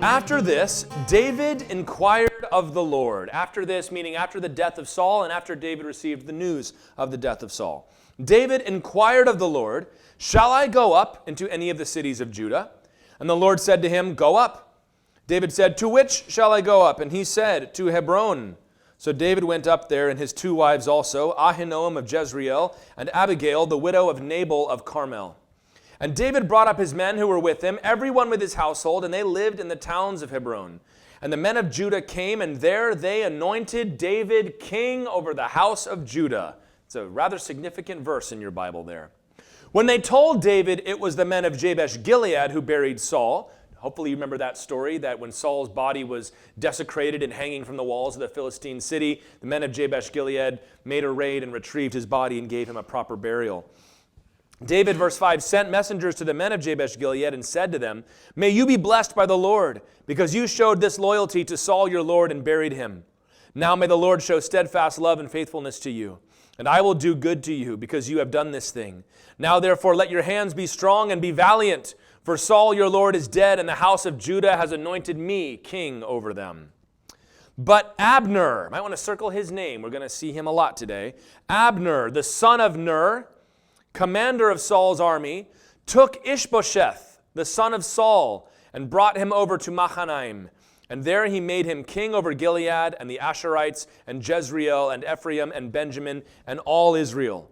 After this, David inquired of the Lord. After this, meaning after the death of Saul and after David received the news of the death of Saul. David inquired of the Lord, "Shall I go up into any of the cities of Judah?" And the Lord said to him, "Go up." David said, "To which shall I go up?" And he said, "To Hebron." So David went up there, and his two wives also, Ahinoam of Jezreel, and Abigail, the widow of Nabal of Carmel. And David brought up his men who were with him, every one with his household, and they lived in the towns of Hebron. And the men of Judah came, and there they anointed David king over the house of Judah. It's a rather significant verse in your Bible there. When they told David it was the men of Jabesh Gilead who buried Saul, hopefully you remember that story, that when Saul's body was desecrated and hanging from the walls of the Philistine city, the men of Jabesh Gilead made a raid and retrieved his body and gave him a proper burial. David, verse 5, sent messengers to the men of Jabesh Gilead and said to them, "May you be blessed by the Lord, because you showed this loyalty to Saul your Lord and buried him. Now may the Lord show steadfast love and faithfulness to you, and I will do good to you, because you have done this thing. Now therefore let your hands be strong and be valiant, for Saul your Lord is dead, and the house of Judah has anointed me king over them." But Abner, might want to circle his name, we're going to see him a lot today. Abner, the son of Ner, commander of Saul's army, took Ishbosheth, the son of Saul, and brought him over to Mahanaim. And there he made him king over Gilead and the Asherites and Jezreel and Ephraim and Benjamin and all Israel.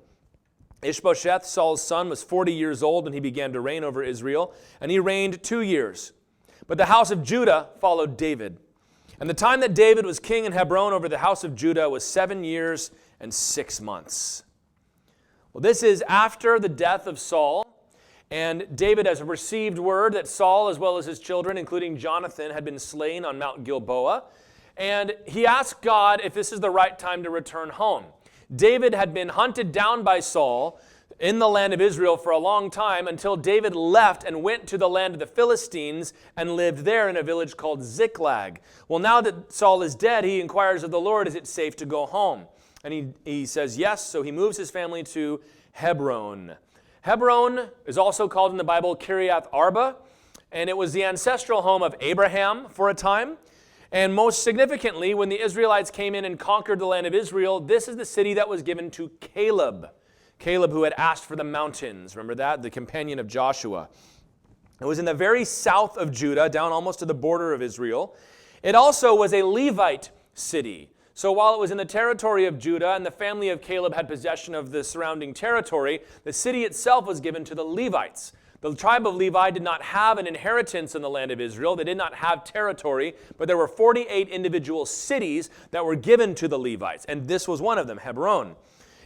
Ishbosheth, Saul's son, was 40 years old when he began to reign over Israel, and he reigned 2 years. But the house of Judah followed David. And the time that David was king in Hebron over the house of Judah was 7 years and 6 months. Well, this is after the death of Saul, and David has received word that Saul, as well as his children, including Jonathan, had been slain on Mount Gilboa, and he asked God if this is the right time to return home. David had been hunted down by Saul in the land of Israel for a long time until David left and went to the land of the Philistines and lived there in a village called Ziklag. Well, now that Saul is dead, he inquires of the Lord, is it safe to go home? And he says yes, so he moves his family to Hebron. Hebron is also called in the Bible Kiriath Arba, and it was the ancestral home of Abraham for a time. And most significantly, when the Israelites came in and conquered the land of Israel, this is the city that was given to Caleb. Caleb, who had asked for the mountains. Remember that? The companion of Joshua. It was in the very south of Judah, down almost to the border of Israel. It also was a Levite city. So while it was in the territory of Judah and the family of Caleb had possession of the surrounding territory, the city itself was given to the Levites. The tribe of Levi did not have an inheritance in the land of Israel. They did not have territory, but there were 48 individual cities that were given to the Levites, and this was one of them, Hebron.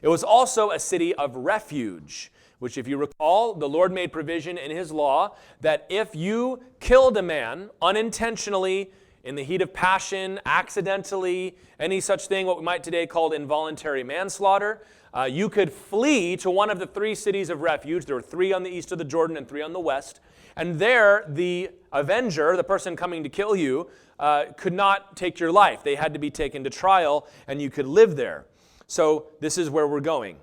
It was also a city of refuge, which, if you recall, the Lord made provision in his law that if you killed a man unintentionally, in the heat of passion, accidentally, any such thing, what we might today call involuntary manslaughter, you could flee to one of the 3 cities of refuge. There were 3 on the east of the Jordan and 3 on the west. And there, the avenger, the person coming to kill you, could not take your life. They had to be taken to trial, and you could live there. So this is where we're going.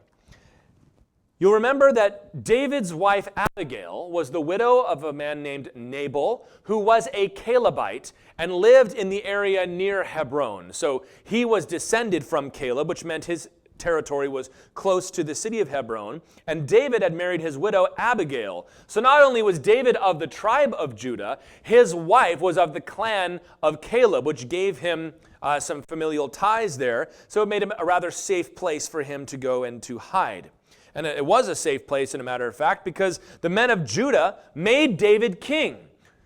You'll remember that David's wife Abigail was the widow of a man named Nabal, who was a Calebite and lived in the area near Hebron. So he was descended from Caleb, which meant his territory was close to the city of Hebron. And David had married his widow Abigail. So not only was David of the tribe of Judah, his wife was of the clan of Caleb, which gave him some familial ties there. So it made him a rather safe place for him to go and to hide. And it was a safe place, in a matter of fact, because the men of Judah made David king.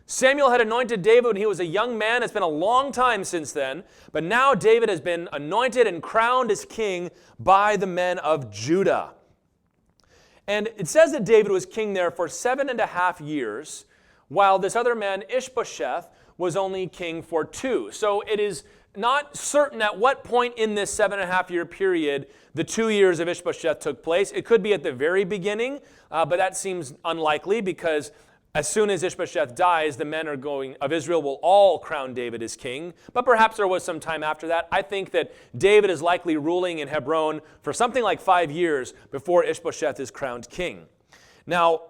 Samuel had anointed David when he was a young man. It's been a long time since then. But now David has been anointed and crowned as king by the men of Judah. And it says that David was king there for 7.5 years, while this other man, Ishbosheth, was only king for 2. So it is not certain at what point in this 7.5-year period the 2 years of Ishbosheth took place. It could be at the very beginning, but that seems unlikely because as soon as Ishbosheth dies, the men of Israel will all crown David as king. But perhaps there was some time after that. I think that David is likely ruling in Hebron for something like 5 years before Ishbosheth is crowned king. Now,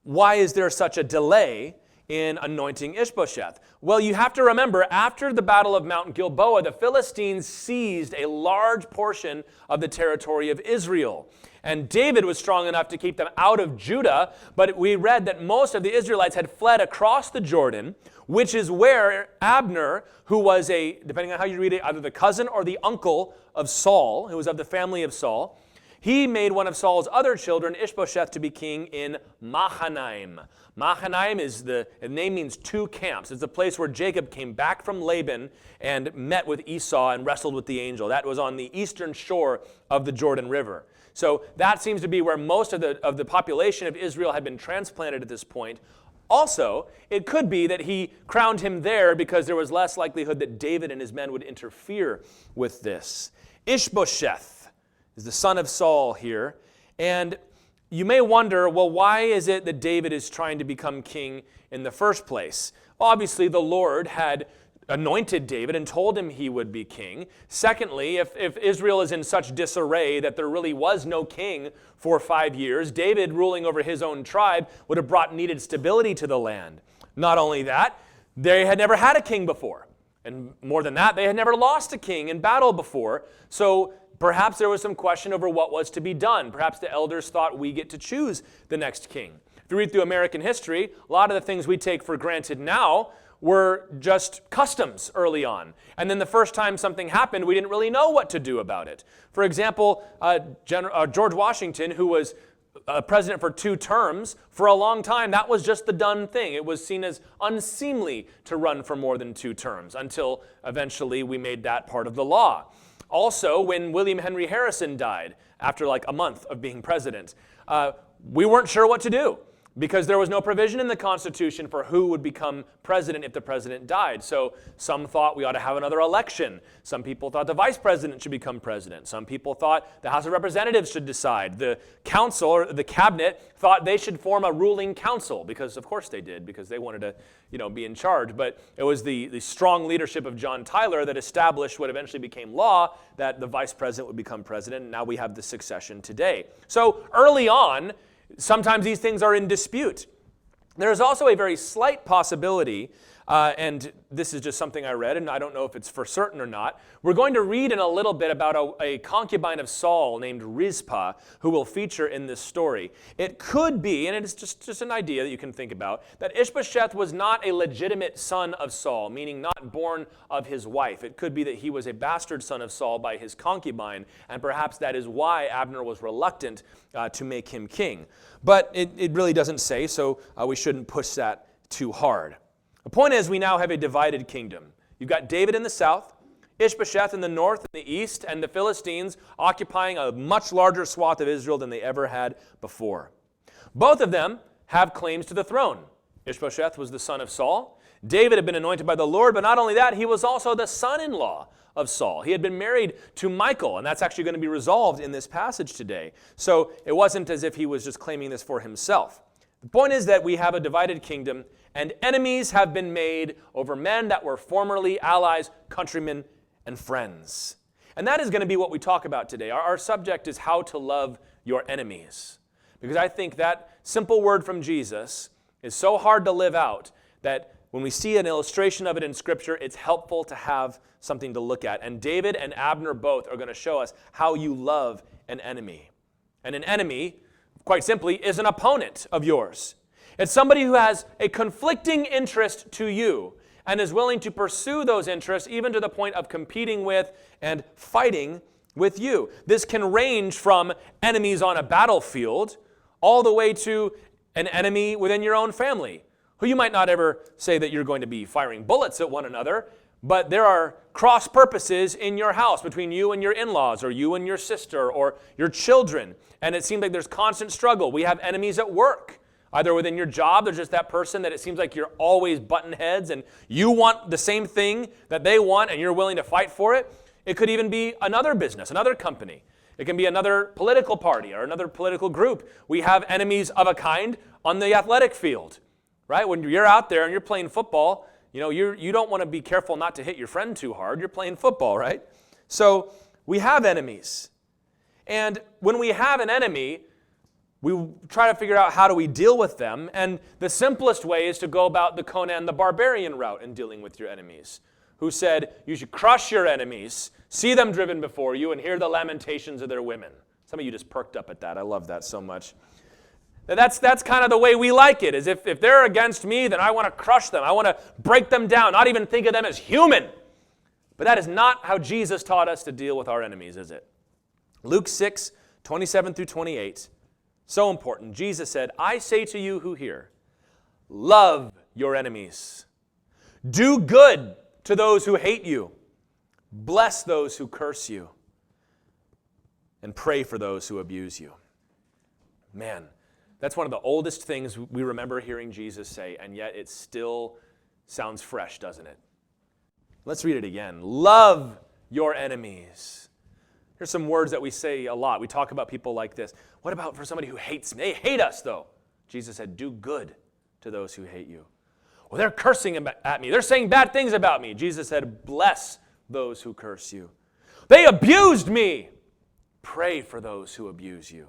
why is there such a delay in anointing Ishbosheth? Well, you have to remember, after the Battle of Mount Gilboa, the Philistines seized a large portion of the territory of Israel. And David was strong enough to keep them out of Judah, but we read that most of the Israelites had fled across the Jordan, which is where Abner, who was depending on how you read it, either the cousin or the uncle of Saul, who was of the family of Saul, he made one of Saul's other children, Ishbosheth, to be king in Mahanaim. Mahanaim the name means two camps. It's the place where Jacob came back from Laban and met with Esau and wrestled with the angel. That was on the eastern shore of the Jordan River. So that seems to be where most of the population of Israel had been transplanted at this point. Also, it could be that he crowned him there because there was less likelihood that David and his men would interfere with this. Ishbosheth is the son of Saul here. And you may wonder, well, why is it that David is trying to become king in the first place? Obviously, the Lord had anointed David and told him he would be king. Secondly, if Israel is in such disarray that there really was no king for 5 years, David ruling over his own tribe would have brought needed stability to the land. Not only that, they had never had a king before. And more than that, they had never lost a king in battle before. So perhaps there was some question over what was to be done. Perhaps the elders thought we get to choose the next king. If you read through American history, a lot of the things we take for granted now were just customs early on. And then the first time something happened, we didn't really know what to do about it. For example, George Washington, who was president for 2 terms, for a long time, that was just the done thing. It was seen as unseemly to run for more than 2 terms until eventually we made that part of the law. Also, when William Henry Harrison died, after like a month of being president, we weren't sure what to do, because there was no provision in the Constitution for who would become president if the president died. So some thought we ought to have another election. Some people thought the vice president should become president. Some people thought the House of Representatives should decide. The council, or the cabinet, thought they should form a ruling council, because of course they did, because they wanted to be in charge. But it was the strong leadership of John Tyler that established what eventually became law, that the vice president would become president, and now we have the succession today. So early on, sometimes these things are in dispute. There is also a very slight possibility, and this is just something I read, and I don't know if it's for certain or not. We're going to read in a little bit about a concubine of Saul named Rizpah, who will feature in this story. It could be, and it's just an idea that you can think about, that Ishbosheth was not a legitimate son of Saul, meaning not born of his wife. It could be that he was a bastard son of Saul by his concubine, and perhaps that is why Abner was reluctant to make him king. But it really doesn't say, so we shouldn't push that too hard. The point is, we now have a divided kingdom. You've got David in the south, Ishbosheth in the north and the east, and the Philistines occupying a much larger swath of Israel than they ever had before. Both of them have claims to the throne. Ishbosheth was the son of Saul. David had been anointed by the Lord, but not only that, he was also the son-in-law of Saul. He had been married to Michal, and that's actually going to be resolved in this passage today. So it wasn't as if he was just claiming this for himself. The point is that we have a divided kingdom, and enemies have been made over men that were formerly allies, countrymen, and friends. And that is going to be what we talk about today. Our subject is how to love your enemies. Because I think that simple word from Jesus is so hard to live out that when we see an illustration of it in Scripture, it's helpful to have something to look at. And David and Abner both are going to show us how you love an enemy. And an enemy, quite simply, is an opponent of yours. It's somebody who has a conflicting interest to you and is willing to pursue those interests even to the point of competing with and fighting with you. This can range from enemies on a battlefield all the way to an enemy within your own family, who you might not ever say that you're going to be firing bullets at one another, but there are cross purposes in your house between you and your in-laws, or you and your sister, or your children, and it seems like there's constant struggle. We have enemies at work. Either within your job, there's just that person that it seems like you're always butting heads and you want the same thing that they want and you're willing to fight for it. It could even be another business, another company. It can be another political party or another political group. We have enemies of a kind on the athletic field, right? When you're out there and you're playing football, you don't want to be careful not to hit your friend too hard. You're playing football, right? So we have enemies. And when we have an enemy, we try to figure out how do we deal with them, and the simplest way is to go about the Conan the Barbarian route in dealing with your enemies, who said you should crush your enemies, see them driven before you, and hear the lamentations of their women. Some of you just perked up at that. I love that so much. That's kind of the way we like it, is if they're against me, then I want to crush them. I want to break them down, not even think of them as human. But that is not how Jesus taught us to deal with our enemies, is it? Luke 6, 27 through 28. So important. Jesus said, I say to you who hear, love your enemies. Do good to those who hate you. Bless those who curse you. And pray for those who abuse you. Man, that's one of the oldest things we remember hearing Jesus say, and yet it still sounds fresh, doesn't it? Let's read it again. Love your enemies. Here's some words that we say a lot. We talk about people like this. What about for somebody who hates me? They hate us, though. Jesus said, do good to those who hate you. Well, they're cursing at me. They're saying bad things about me. Jesus said, bless those who curse you. They abused me. Pray for those who abuse you.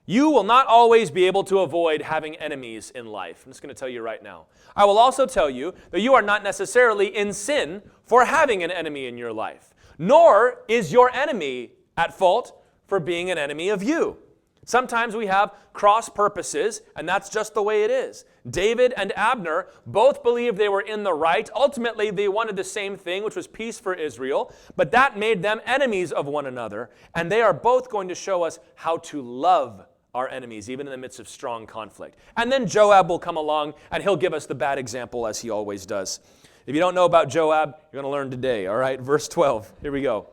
You will not always be able to avoid having enemies in life. I'm just going to tell you right now. I will also tell you that you are not necessarily in sin for having an enemy in your life. Nor is your enemy at fault for being an enemy of you. Sometimes we have cross purposes, and that's just the way it is. David and Abner both believed they were in the right. Ultimately, they wanted the same thing, which was peace for Israel, but that made them enemies of one another, and they are both going to show us how to love our enemies, even in the midst of strong conflict. And then Joab will come along, and he'll give us the bad example, as he always does. If you don't know about Joab, you're going to learn today, all right? Verse 12, here we go.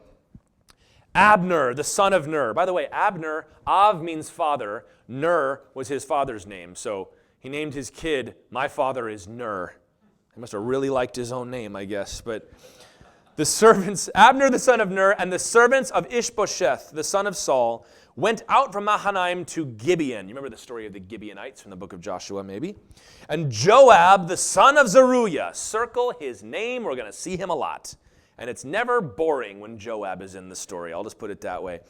Abner, the son of Ner. By the way, Abner, Av means father. Ner was his father's name. So he named his kid, my father is Ner. He must have really liked his own name, I guess. But the servants, Abner, the son of Ner, and the servants of Ishbosheth, the son of Saul, went out from Mahanaim to Gibeon. You remember the story of the Gibeonites from the book of Joshua, maybe? And Joab, the son of Zeruiah, circle his name. We're going to see him a lot. And it's never boring when Joab is in the story. I'll just put it that way.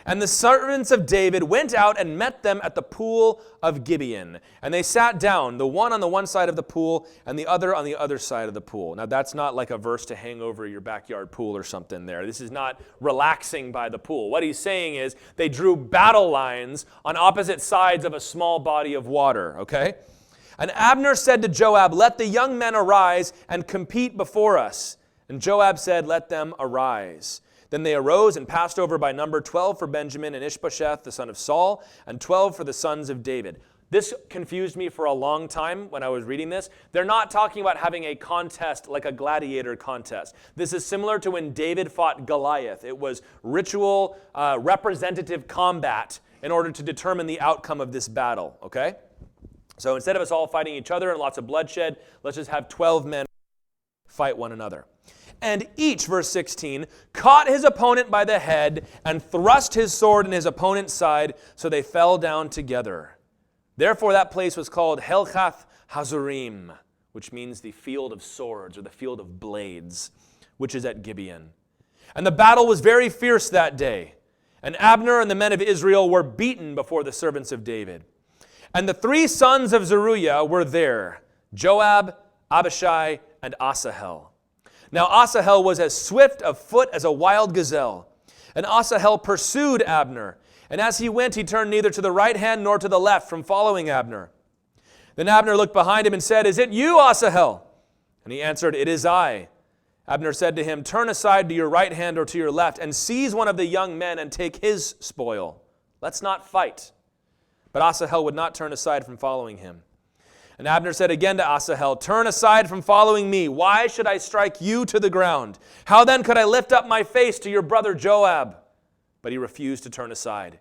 And the servants of David went out and met them at the pool of Gibeon. And they sat down, the one on the one side of the pool and the other on the other side of the pool. Now, that's not like a verse to hang over your backyard pool or something there. This is not relaxing by the pool. What he's saying is they drew battle lines on opposite sides of a small body of water, okay? And Abner said to Joab, let the young men arise and compete before us. And Joab said, let them arise. Then they arose and passed over by number 12 for Benjamin and Ishbosheth, the son of Saul, and 12 for the sons of David. This confused me for a long time when I was reading this. They're not talking about having a contest like a gladiator contest. This is similar to when David fought Goliath. It was ritual, representative combat in order to determine the outcome of this battle, okay? So instead of us all fighting each other and lots of bloodshed, let's just have 12 men fight one another. And each, verse 16, caught his opponent by the head and thrust his sword in his opponent's side, so they fell down together. Therefore that place was called Helkath Hazurim, which means the field of swords or the field of blades, which is at Gibeon. And the battle was very fierce that day. And Abner and the men of Israel were beaten before the servants of David. And the three sons of Zeruiah were there, Joab, Abishai, and Asahel. Now Asahel was as swift of foot as a wild gazelle. And Asahel pursued Abner. And as he went, he turned neither to the right hand nor to the left from following Abner. Then Abner looked behind him and said, is it you, Asahel? And he answered, it is I. Abner said to him, turn aside to your right hand or to your left, and seize one of the young men and take his spoil. Let's not fight. But Asahel would not turn aside from following him. And Abner said again to Asahel, turn aside from following me. Why should I strike you to the ground? How then could I lift up my face to your brother Joab? But he refused to turn aside.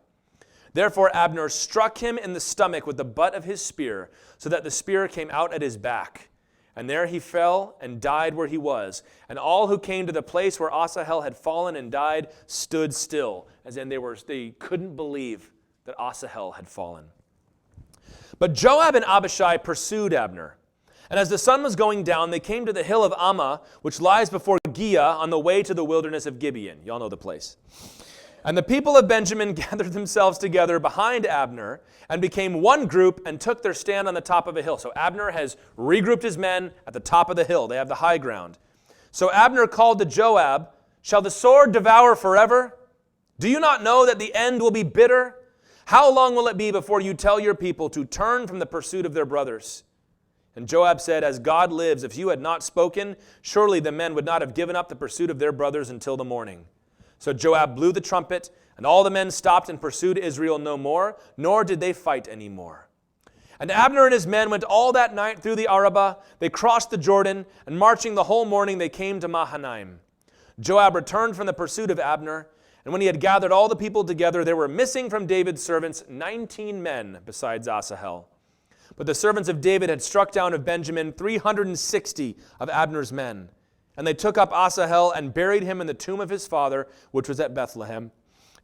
Therefore Abner struck him in the stomach with the butt of his spear, so that the spear came out at his back. And there he fell and died where he was. And all who came to the place where Asahel had fallen and died stood still, as in they couldn't believe that Asahel had fallen. But Joab and Abishai pursued Abner. And as the sun was going down, they came to the hill of Ammah, which lies before Giah on the way to the wilderness of Gibeon. Y'all know the place. And the people of Benjamin gathered themselves together behind Abner and became one group and took their stand on the top of a hill. So Abner has regrouped his men at the top of the hill. They have the high ground. So Abner called to Joab, "Shall the sword devour forever? Do you not know that the end will be bitter? How long will it be before you tell your people to turn from the pursuit of their brothers?" And Joab said, "As God lives, if you had not spoken, surely the men would not have given up the pursuit of their brothers until the morning." So Joab blew the trumpet, and all the men stopped and pursued Israel no more, nor did they fight any more. And Abner and his men went all that night through the Arabah. They crossed the Jordan, and marching the whole morning they came to Mahanaim. Joab returned from the pursuit of Abner, and when he had gathered all the people together, there were missing from David's servants 19 men besides Asahel. But the servants of David had struck down of Benjamin 360 of Abner's men. And they took up Asahel and buried him in the tomb of his father, which was at Bethlehem.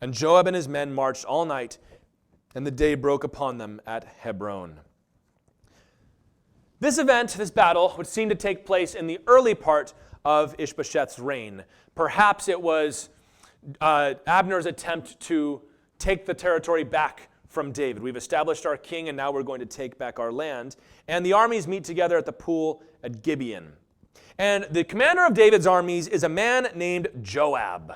And Joab and his men marched all night, and the day broke upon them at Hebron. This event, this battle, would seem to take place in the early part of Ishbosheth's reign. Perhaps it was Abner's attempt to take the territory back from David. We've established our king, and now we're going to take back our land. And the armies meet together at the pool at Gibeon. And the commander of David's armies is a man named Joab.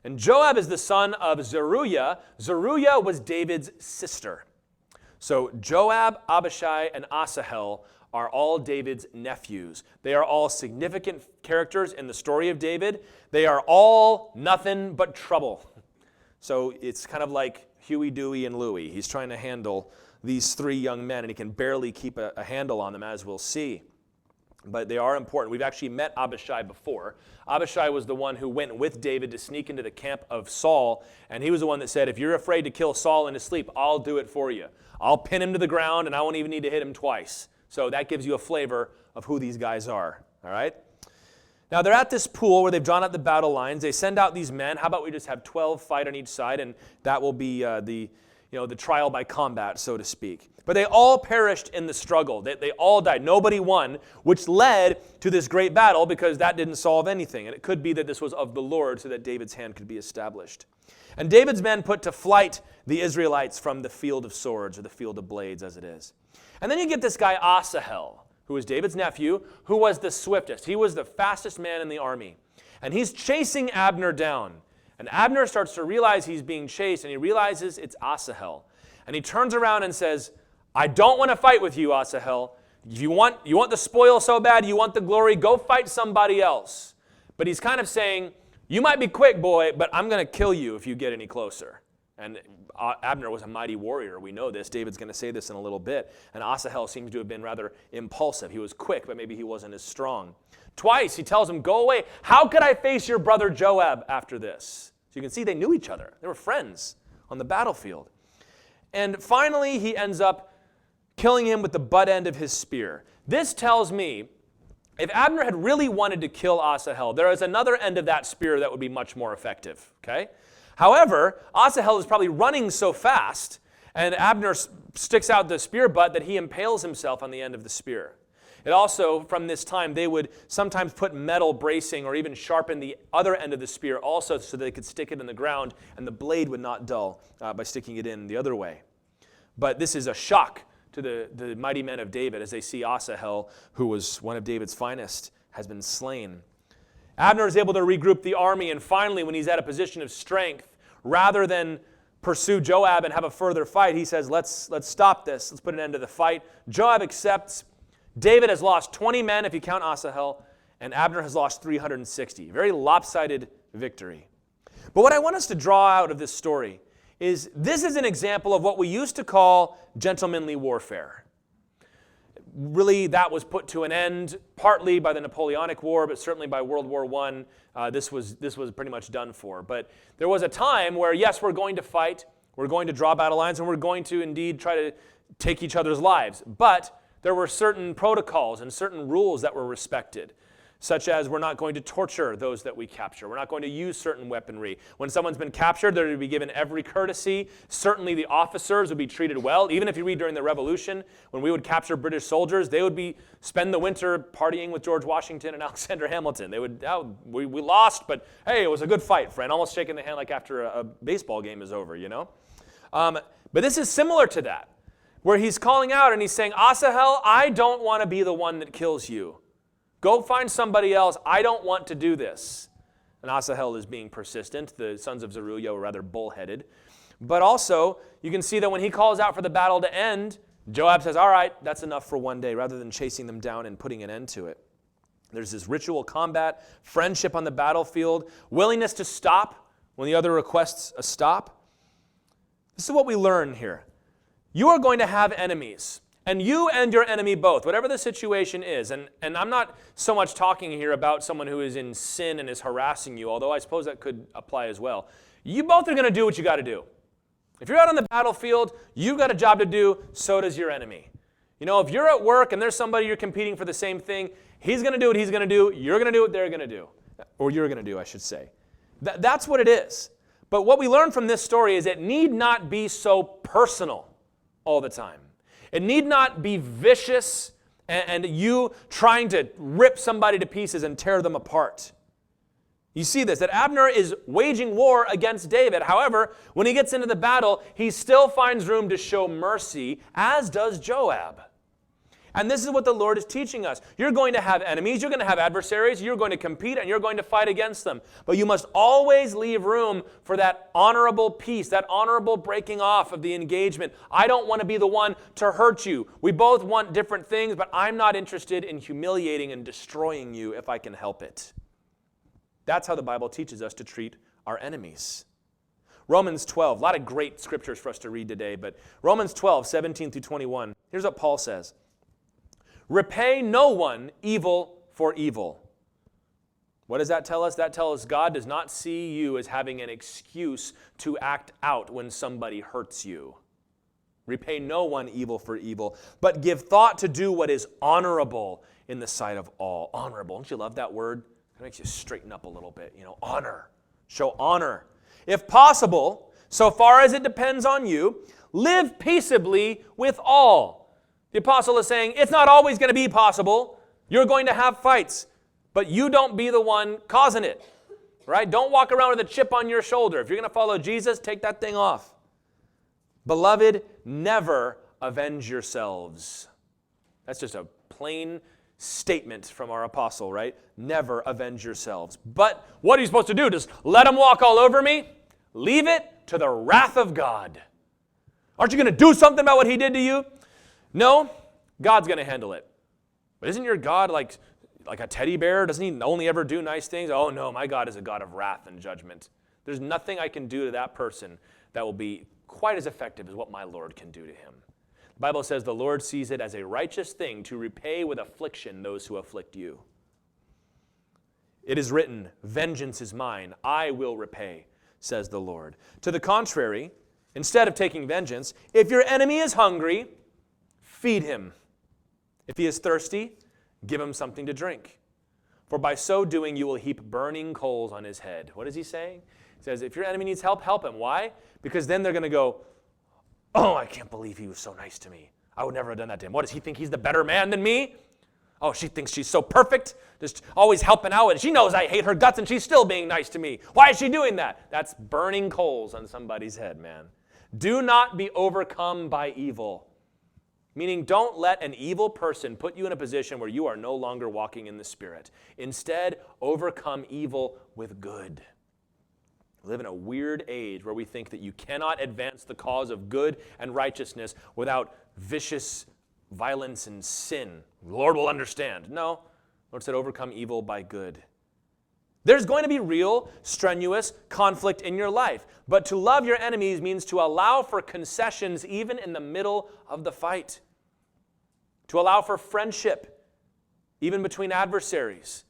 And Joab is the son of Zeruiah. Zeruiah was David's sister. So Joab, Abishai, and Asahel are all David's nephews. They are all significant characters in the story of David. They are all nothing but trouble. So it's kind of like Huey, Dewey, and Louie. He's trying to handle these three young men, and he can barely keep a handle on them, as we'll see. But they are important. We've actually met Abishai before. Abishai was the one who went with David to sneak into the camp of Saul, and he was the one that said, "If you're afraid to kill Saul in his sleep, I'll do it for you. I'll pin him to the ground, and I won't even need to hit him twice." So that gives you a flavor of who these guys are, all right? Now, they're at this pool where they've drawn out the battle lines. They send out these men. How about we just have 12 fight on each side, and that will be the trial by combat, so to speak. But they all perished in the struggle. They all died. Nobody won, which led to this great battle because that didn't solve anything. And it could be that this was of the Lord so that David's hand could be established. And David's men put to flight the Israelites from the field of swords, or the field of blades as it is. And then you get this guy Asahel, who was David's nephew, who was the swiftest. He was the fastest man in the army. And he's chasing Abner down. And Abner starts to realize he's being chased, and he realizes it's Asahel. And he turns around and says, "I don't want to fight with you, Asahel. You want the spoil so bad, you want the glory, go fight somebody else." But he's kind of saying, "You might be quick, boy, but I'm going to kill you if you get any closer." And Abner was a mighty warrior. We know this. David's going to say this in a little bit. And Asahel seems to have been rather impulsive. He was quick, but maybe he wasn't as strong. Twice he tells him, "Go away. How could I face your brother Joab after this?" So you can see they knew each other. They were friends on the battlefield. And finally, he ends up killing him with the butt end of his spear. This tells me, if Abner had really wanted to kill Asahel, there is another end of that spear that would be much more effective, okay? However, Asahel is probably running so fast, and Abner sticks out the spear butt that he impales himself on the end of the spear. It also, from this time, they would sometimes put metal bracing or even sharpen the other end of the spear also so that they could stick it in the ground and the blade would not dull by sticking it in the other way. But this is a shock to the mighty men of David as they see Asahel, who was one of David's finest, has been slain. Abner is able to regroup the army, and finally, when he's at a position of strength, rather than pursue Joab and have a further fight, he says, let's stop this. Let's put an end to the fight. Joab accepts. David has lost 20 men, if you count Asahel, and Abner has lost 360. Very lopsided victory. But what I want us to draw out of this story is this is an example of what we used to call gentlemanly warfare. Really, that was put to an end partly by the Napoleonic War, but certainly by World War I. This was pretty much done for. But there was a time where, yes, we're going to fight, we're going to draw battle lines, and we're going to indeed try to take each other's lives. But there were certain protocols and certain rules that were respected. such as we're not going to torture those that we capture. We're not going to use certain weaponry. When someone's been captured, they're to be given every courtesy. Certainly the officers would be treated well. Even if you read during the Revolution, when we would capture British soldiers, they would spend the winter partying with George Washington and Alexander Hamilton. They would, we lost, but hey, it was a good fight, friend. Almost shaking the hand like after a baseball game is over, you know? But this is similar to that, where he's calling out and he's saying, Asahel, I don't want to be the one that kills you. Go find somebody else. I don't want to do this. And Asahel is being persistent. The sons of Zeruiah were rather bullheaded. But also, you can see that when he calls out for the battle to end, Joab says, all right, that's enough for one day, rather than chasing them down and putting an end to it. There's this ritual combat, friendship on the battlefield, willingness to stop when the other requests a stop. This is what we learn here. You are going to have enemies. And you and your enemy both, whatever the situation is, and I'm not so much talking here about someone who is in sin and is harassing you, although I suppose that could apply as well. You both are going to do what you got to do. If you're out on the battlefield, you've got a job to do, so does your enemy. You know, if you're at work and there's somebody you're competing for the same thing, he's going to do what he's going to do, you're going to do what they're going to do. Or you're going to do, I should say. That's what it is. But what we learn from this story is it need not be so personal all the time. It need not be vicious and you trying to rip somebody to pieces and tear them apart. You see this, that Abner is waging war against David. However, when he gets into the battle, he still finds room to show mercy, as does Joab. And this is what the Lord is teaching us. You're going to have enemies, you're going to have adversaries, you're going to compete, and you're going to fight against them. But you must always leave room for that honorable peace, that honorable breaking off of the engagement. I don't want to be the one to hurt you. We both want different things, but I'm not interested in humiliating and destroying you if I can help it. That's how the Bible teaches us to treat our enemies. Romans 12, a lot of great scriptures for us to read today, but Romans 12, 17 through 21, here's what Paul says. Repay no one evil for evil. What does that tell us? That tells us God does not see you as having an excuse to act out when somebody hurts you. Repay no one evil for evil, but give thought to do what is honorable in the sight of all. Honorable. Don't you love that word? It makes you straighten up a little bit. You know, honor. Show honor. If possible, so far as it depends on you, live peaceably with all. The apostle is saying, it's not always going to be possible. You're going to have fights, but you don't be the one causing it, right? Don't walk around with a chip on your shoulder. If you're going to follow Jesus, take that thing off. Beloved, never avenge yourselves. That's just a plain statement from our apostle, right? Never avenge yourselves. But what are you supposed to do? Just let him walk all over me? Leave it to the wrath of God. Aren't you going to do something about what he did to you? No, God's going to handle it. But isn't your God like a teddy bear? Doesn't he only ever do nice things? Oh no, my God is a God of wrath and judgment. There's nothing I can do to that person that will be quite as effective as what my Lord can do to him. The Bible says the Lord sees it as a righteous thing to repay with affliction those who afflict you. It is written, vengeance is mine, I will repay, says the Lord. To the contrary, instead of taking vengeance, if your enemy is hungry, feed him. If he is thirsty, give him something to drink. For by so doing, you will heap burning coals on his head. What is he saying? He says, if your enemy needs help, help him. Why? Because then they're going to go, oh, I can't believe he was so nice to me. I would never have done that to him. What, does he think he's the better man than me? Oh, she thinks she's so perfect, just always helping out. And she knows I hate her guts, and she's still being nice to me. Why is she doing that? That's burning coals on somebody's head, man. Do not be overcome by evil. Meaning, don't let an evil person put you in a position where you are no longer walking in the Spirit. Instead, overcome evil with good. We live in a weird age where we think that you cannot advance the cause of good and righteousness without vicious violence and sin. The Lord will understand. No, Lord said overcome evil by good. There's going to be real, strenuous conflict in your life. But to love your enemies means to allow for concessions even in the middle of the fight. To allow for friendship, even between adversaries.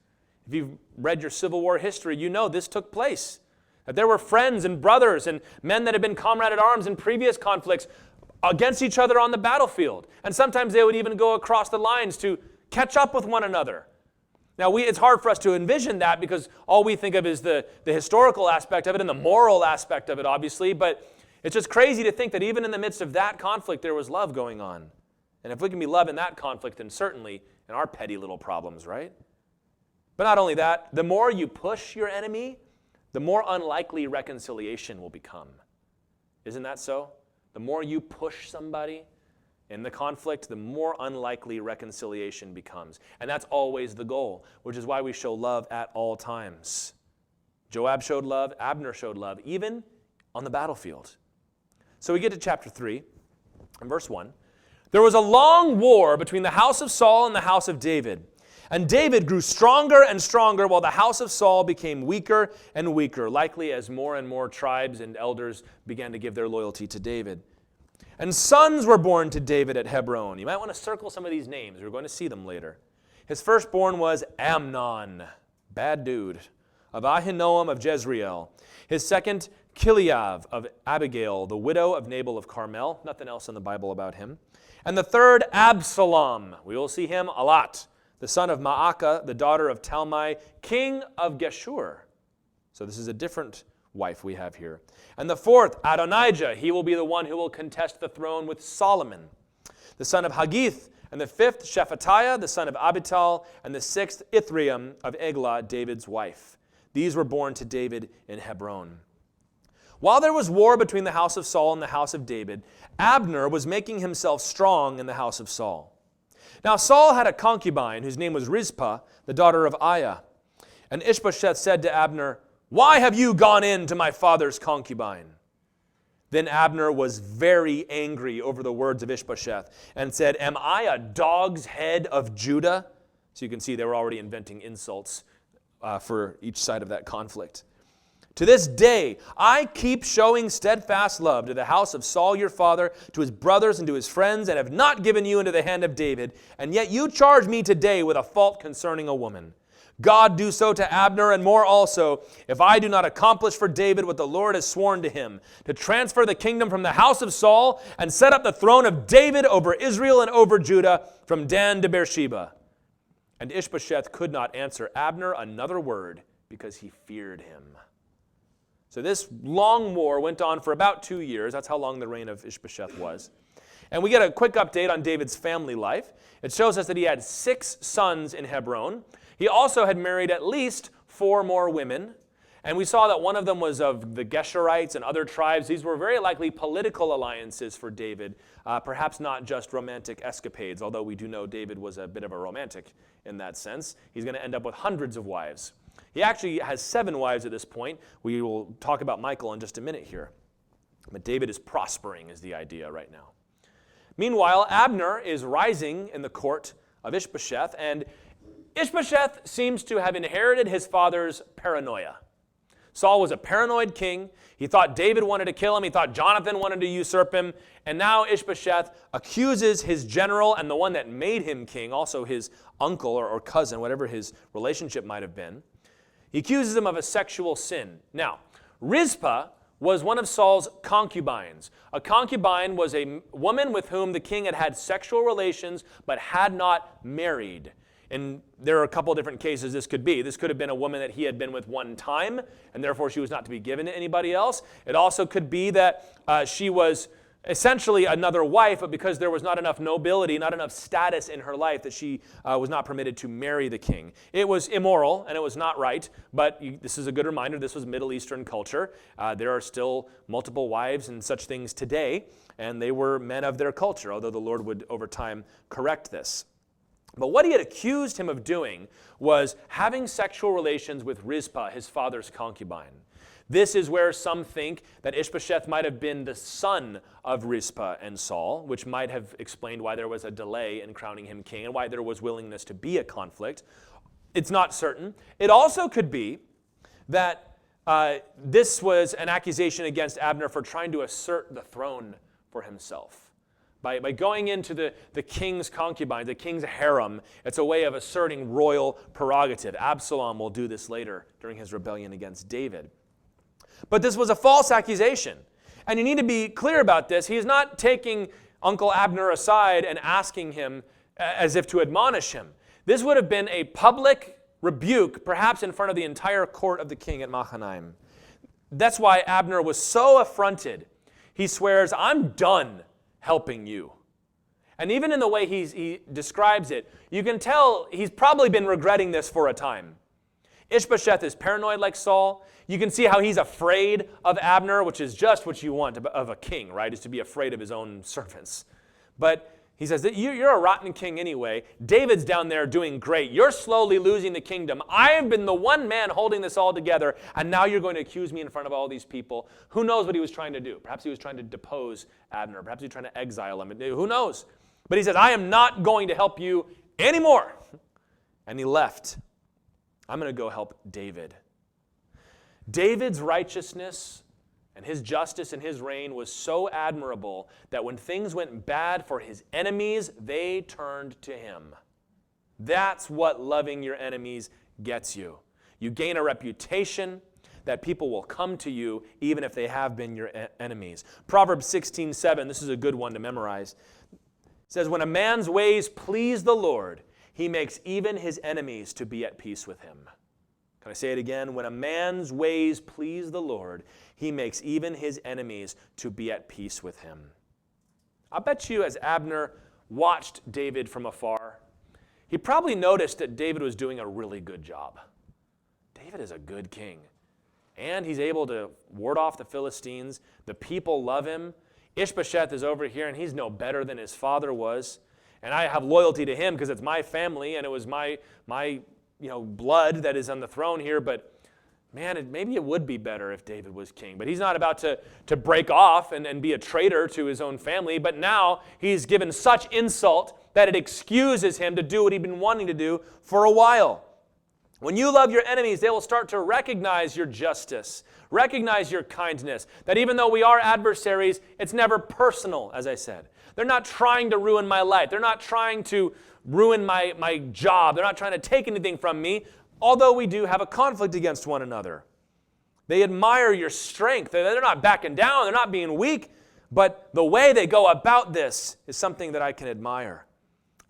If you've read your Civil War history, you know this took place. That there were friends and brothers and men that had been comrade at arms in previous conflicts against each other on the battlefield. And sometimes they would even go across the lines to catch up with one another. Now, it's hard for us to envision that because all we think of is the historical aspect of it and the moral aspect of it, obviously. But it's just crazy to think that even in the midst of that conflict, there was love going on. And if we can be love in that conflict, then certainly in our petty little problems, right? But not only that, the more you push your enemy, the more unlikely reconciliation will become. Isn't that so? The more you push somebody in the conflict, the more unlikely reconciliation becomes. And that's always the goal, which is why we show love at all times. Joab showed love, Abner showed love, even on the battlefield. So we get to chapter 3, and verse 1. There was a long war between the house of Saul and the house of David. And David grew stronger and stronger while the house of Saul became weaker and weaker, likely as more and more tribes and elders began to give their loyalty to David. And sons were born to David at Hebron. You might want to circle some of these names. We're going to see them later. His firstborn was Amnon, bad dude, of Ahinoam of Jezreel. His second, Chileab of Abigail, the widow of Nabal of Carmel. Nothing else in the Bible about him. And the third, Absalom. We will see him a lot. The son of Maacah, the daughter of Talmai, king of Geshur. So this is a different wife we have here. And the fourth, Adonijah. He will be the one who will contest the throne with Solomon. The son of Haggith. And the fifth, Shephatiah, the son of Abital. And the sixth, Ithream of Eglah, David's wife. These were born to David in Hebron. While there was war between the house of Saul and the house of David, Abner was making himself strong in the house of Saul. Now Saul had a concubine whose name was Rizpah, the daughter of Aiah. And Ishbosheth said to Abner, "Why have you gone in to my father's concubine?" Then Abner was very angry over the words of Ishbosheth and said, "Am I a dog's head of Judah?" So you can see they were already inventing insults for each side of that conflict. "To this day, I keep showing steadfast love to the house of Saul your father, to his brothers and to his friends, and have not given you into the hand of David. And yet you charge me today with a fault concerning a woman. God do so to Abner and more also, if I do not accomplish for David what the Lord has sworn to him, to transfer the kingdom from the house of Saul and set up the throne of David over Israel and over Judah from Dan to Beersheba." And Ishbosheth could not answer Abner another word because he feared him. So this long war went on for about 2 years. That's how long the reign of Ishbosheth was. And we get a quick update on David's family life. It shows us that he had 6 sons in Hebron. He also had married at least 4 more women. And we saw that one of them was of the Geshurites and other tribes. These were very likely political alliances for David, perhaps not just romantic escapades, although we do know David was a bit of a romantic in that sense. He's going to end up with hundreds of wives. He actually has 7 wives at this point. We will talk about Michal in just a minute here. But David is prospering is the idea right now. Meanwhile, Abner is rising in the court of Ishbosheth, and Ishbosheth seems to have inherited his father's paranoia. Saul was a paranoid king. He thought David wanted to kill him. He thought Jonathan wanted to usurp him. And now Ishbosheth accuses his general and the one that made him king, also his uncle or cousin, whatever his relationship might have been. He accuses him of a sexual sin. Now, Rizpah was one of Saul's concubines. A concubine was a woman with whom the king had had sexual relations but had not married. And there are a couple different cases this could be. This could have been a woman that he had been with one time, and therefore she was not to be given to anybody else. It also could be that she was essentially another wife, but because there was not enough nobility, not enough status in her life, that she was not permitted to marry the king. It was immoral, and it was not right, but this is a good reminder, this was Middle Eastern culture. There are still multiple wives and such things today, and they were men of their culture, although the Lord would over time correct this. But what he had accused him of doing was having sexual relations with Rizpah, his father's concubine. This is where some think that Ishbosheth might have been the son of Rizpah and Saul, which might have explained why there was a delay in crowning him king and why there was willingness to be a conflict. It's not certain. It also could be that this was an accusation against Abner for trying to assert the throne for himself. By going into the king's concubine, the king's harem, it's a way of asserting royal prerogative. Absalom will do this later during his rebellion against David. But this was a false accusation. And you need to be clear about this. He is not taking Uncle Abner aside and asking him as if to admonish him. This would have been a public rebuke, perhaps in front of the entire court of the king at Mahanaim. That's why Abner was so affronted. He swears, I'm done helping you. And even in the way he describes it, you can tell he's probably been regretting this for a time. Ishbosheth is paranoid like Saul. You can see how he's afraid of Abner, which is just what you want of a king, right? Is to be afraid of his own servants. But he says that you're a rotten king anyway. David's down there doing great. You're slowly losing the kingdom. I have been the one man holding this all together, and now you're going to accuse me in front of all these people. Who knows what he was trying to do? Perhaps he was trying to depose Abner. Perhaps he was trying to exile him. Who knows? But he says, I am not going to help you anymore. And he left. I'm going to go help David. David's righteousness and his justice and his reign was so admirable that when things went bad for his enemies, they turned to him. That's what loving your enemies gets you. You gain a reputation that people will come to you even if they have been your enemies. Proverbs 16:7, this is a good one to memorize. It says, when a man's ways please the Lord, he makes even his enemies to be at peace with him. Can I say it again? When a man's ways please the Lord, he makes even his enemies to be at peace with him. I bet you as Abner watched David from afar, he probably noticed that David was doing a really good job. David is a good king. And he's able to ward off the Philistines. The people love him. Ishbosheth is over here, and he's no better than his father was. And I have loyalty to him because it's my family, and it was my blood that is on the throne here. But man, maybe it would be better if David was king. But he's not about to break off and be a traitor to his own family. But now he's given such insult that it excuses him to do what he'd been wanting to do for a while. When you love your enemies, they will start to recognize your justice, recognize your kindness, that even though we are adversaries, it's never personal, as I said. They're not trying to ruin my life. They're not trying to ruin my job. They're not trying to take anything from me, although we do have a conflict against one another. They admire your strength. They're not backing down. They're not being weak. But the way they go about this is something that I can admire.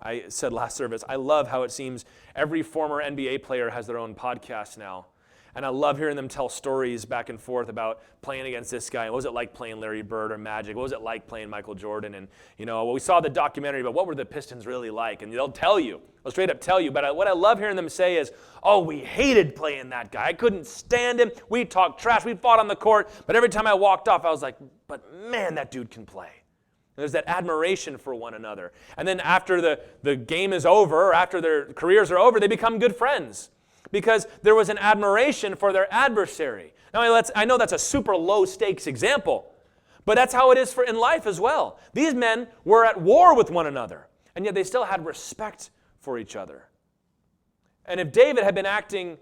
I said last service, I love how it seems every former NBA player has their own podcast now. And I love hearing them tell stories back and forth about playing against this guy. What was it like playing Larry Bird or Magic? What was it like playing Michael Jordan? And, we saw the documentary, but what were the Pistons really like? And they'll tell you. They'll straight up tell you. But what I love hearing them say is, oh, we hated playing that guy. I couldn't stand him. We talked trash. We fought on the court. But every time I walked off, I was like, but man, that dude can play. There's that admiration for one another. And then after the game is over, or after their careers are over, they become good friends because there was an admiration for their adversary. Now, I know that's a super low-stakes example, but that's how it is in life as well. These men were at war with one another, and yet they still had respect for each other. And if David had been acting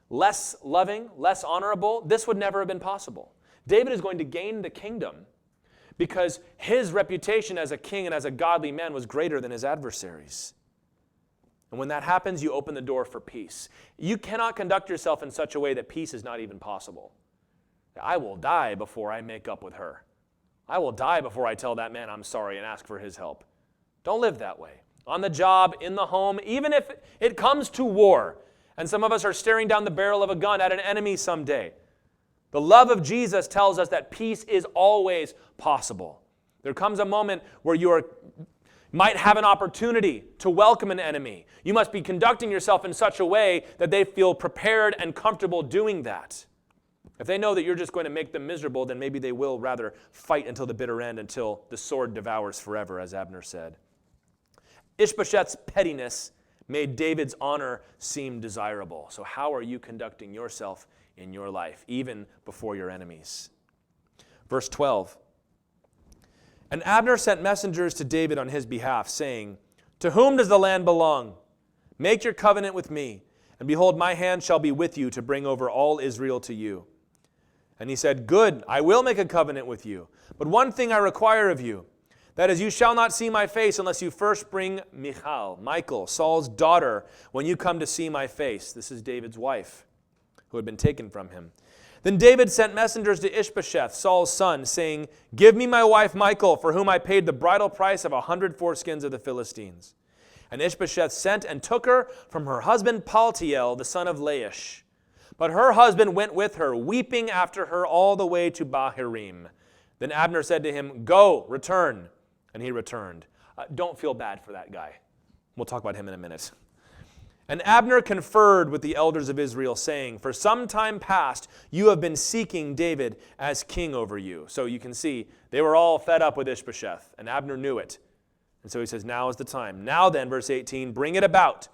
less loving, less honorable, this would never have been possible. David is going to gain the kingdom because his reputation as a king and as a godly man was greater than his adversaries. And when that happens, you open the door for peace. You cannot conduct yourself in such a way that peace is not even possible. I will die before I make up with her. I will die before I tell that man I'm sorry and ask for his help. Don't live that way. On the job, in the home, even if it comes to war, and some of us are staring down the barrel of a gun at an enemy someday, the love of Jesus tells us that peace is always possible. There comes a moment where you might have an opportunity to welcome an enemy. You must be conducting yourself in such a way that they feel prepared and comfortable doing that. If they know that you're just going to make them miserable, then maybe they will rather fight until the bitter end, until the sword devours forever, as Abner said. Ishbosheth's pettiness made David's honor seem desirable. So how are you conducting yourself in your life, even before your enemies? Verse 12. And Abner sent messengers to David on his behalf, saying, to whom does the land belong? Make your covenant with me, and behold, my hand shall be with you to bring over all Israel to you. And he said, good, I will make a covenant with you. But one thing I require of you, that is, you shall not see my face unless you first bring Michal, Saul's daughter, when you come to see my face. This is David's wife, who had been taken from him. Then David sent messengers to Ishbosheth, Saul's son, saying, give me my wife Michal, for whom I paid the bridal price of 100 foreskins of the Philistines. And Ishbosheth sent and took her from her husband Paltiel, the son of Laish. But her husband went with her, weeping after her all the way to Bahurim. Then Abner said to him, "Go, return." And he returned. Don't feel bad for that guy. We'll talk about him in a minute. And Abner conferred with the elders of Israel, saying, "For some time past you have been seeking David as king over you." So you can see they were all fed up with Ishbosheth, and Abner knew it. And so he says, now is the time. Now then, verse 18, bring it about.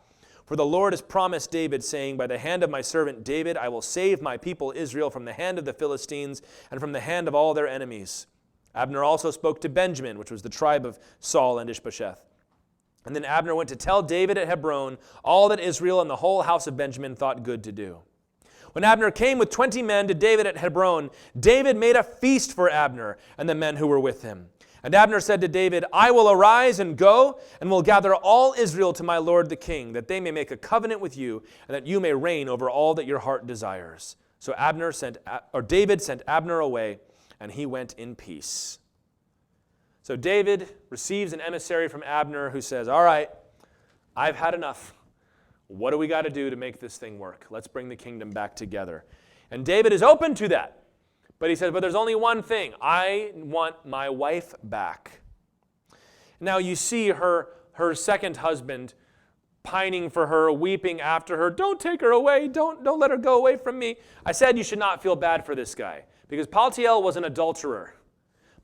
For the Lord has promised David, saying, "By the hand of my servant David I will save my people Israel from the hand of the Philistines and from the hand of all their enemies." Abner also spoke to Benjamin, which was the tribe of Saul and Ishbosheth. And then Abner went to tell David at Hebron all that Israel and the whole house of Benjamin thought good to do. When Abner came with 20 men to David at Hebron, David made a feast for Abner and the men who were with him. And Abner said to David, "I will arise and go, and will gather all Israel to my lord the king, that they may make a covenant with you, and that you may reign over all that your heart desires." So David sent Abner away, and he went in peace. So David receives an emissary from Abner who says, "All right, I've had enough. What do we got to do to make this thing work? Let's bring the kingdom back together." And David is open to that. But he says, "But there's only one thing. I want my wife back." Now you see her second husband pining for her, weeping after her. "Don't take her away. Don't let her go away from me." I said you should not feel bad for this guy, because Paltiel was an adulterer.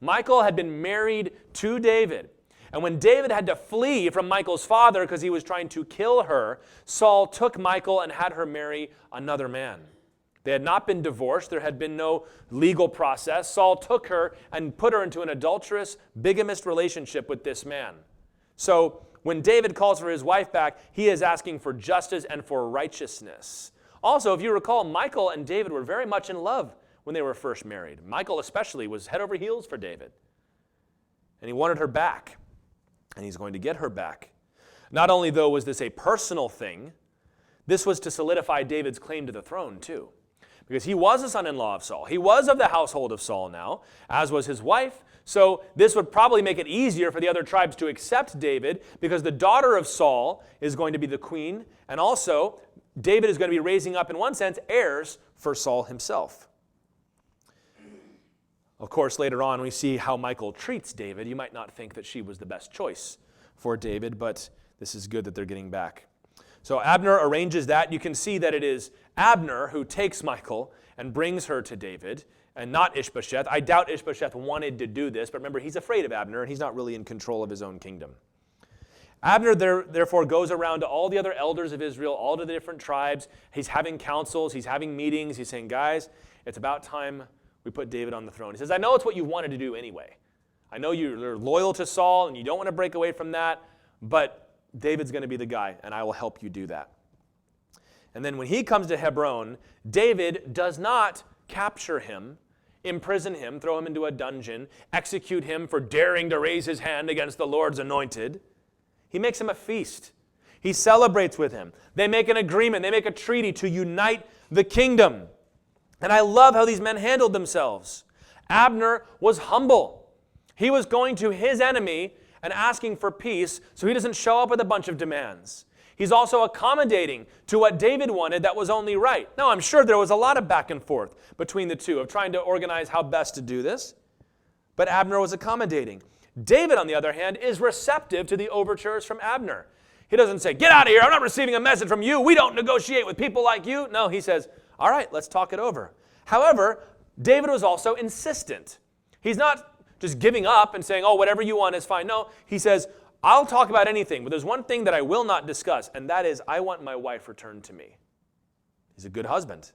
Michal had been married to David. And when David had to flee from Michal's father because he was trying to kill her, Saul took Michal and had her marry another man. They had not been divorced. There had been no legal process. Saul took her and put her into an adulterous, bigamist relationship with this man. So when David calls for his wife back, he is asking for justice and for righteousness. Also, if you recall, Michal and David were very much in love when they were first married. Michal especially was head over heels for David. And he wanted her back. And he's going to get her back. Not only, though, was this a personal thing, this was to solidify David's claim to the throne, too. Because he was a son-in-law of Saul. He was of the household of Saul now, as was his wife. So this would probably make it easier for the other tribes to accept David, because the daughter of Saul is going to be the queen. And also, David is going to be raising up, in one sense, heirs for Saul himself. Of course, later on, we see how Michal treats David. You might not think that she was the best choice for David, but this is good that they're getting back. So Abner arranges that. You can see that it is Abner who takes Michal and brings her to David, and not Ishbosheth. I doubt Ishbosheth wanted to do this, but remember, he's afraid of Abner, and he's not really in control of his own kingdom. Abner therefore goes around to all the other elders of Israel, all to the different tribes. He's having councils, he's having meetings. He's saying, "Guys, it's about time we put David on the throne." He says, "I know it's what you wanted to do anyway. I know you're loyal to Saul and you don't want to break away from that, but David's going to be the guy, and I will help you do that." And then when he comes to Hebron, David does not capture him, imprison him, throw him into a dungeon, execute him for daring to raise his hand against the Lord's anointed. He makes him a feast. He celebrates with him. They make an agreement. They make a treaty to unite the kingdom. And I love how these men handled themselves. Abner was humble. He was going to his enemy and asking for peace so he doesn't show up with a bunch of demands. He's also accommodating to what David wanted that was only right. Now, I'm sure there was a lot of back and forth between the two of trying to organize how best to do this, but Abner was accommodating. David, on the other hand, is receptive to the overtures from Abner. He doesn't say, "Get out of here, I'm not receiving a message from you, we don't negotiate with people like you." No, he says, "All right, let's talk it over." However, David was also insistent. He's not just giving up and saying, "Oh, whatever you want is fine." No, he says, "I'll talk about anything, but there's one thing that I will not discuss, and that is I want my wife returned to me." He's a good husband.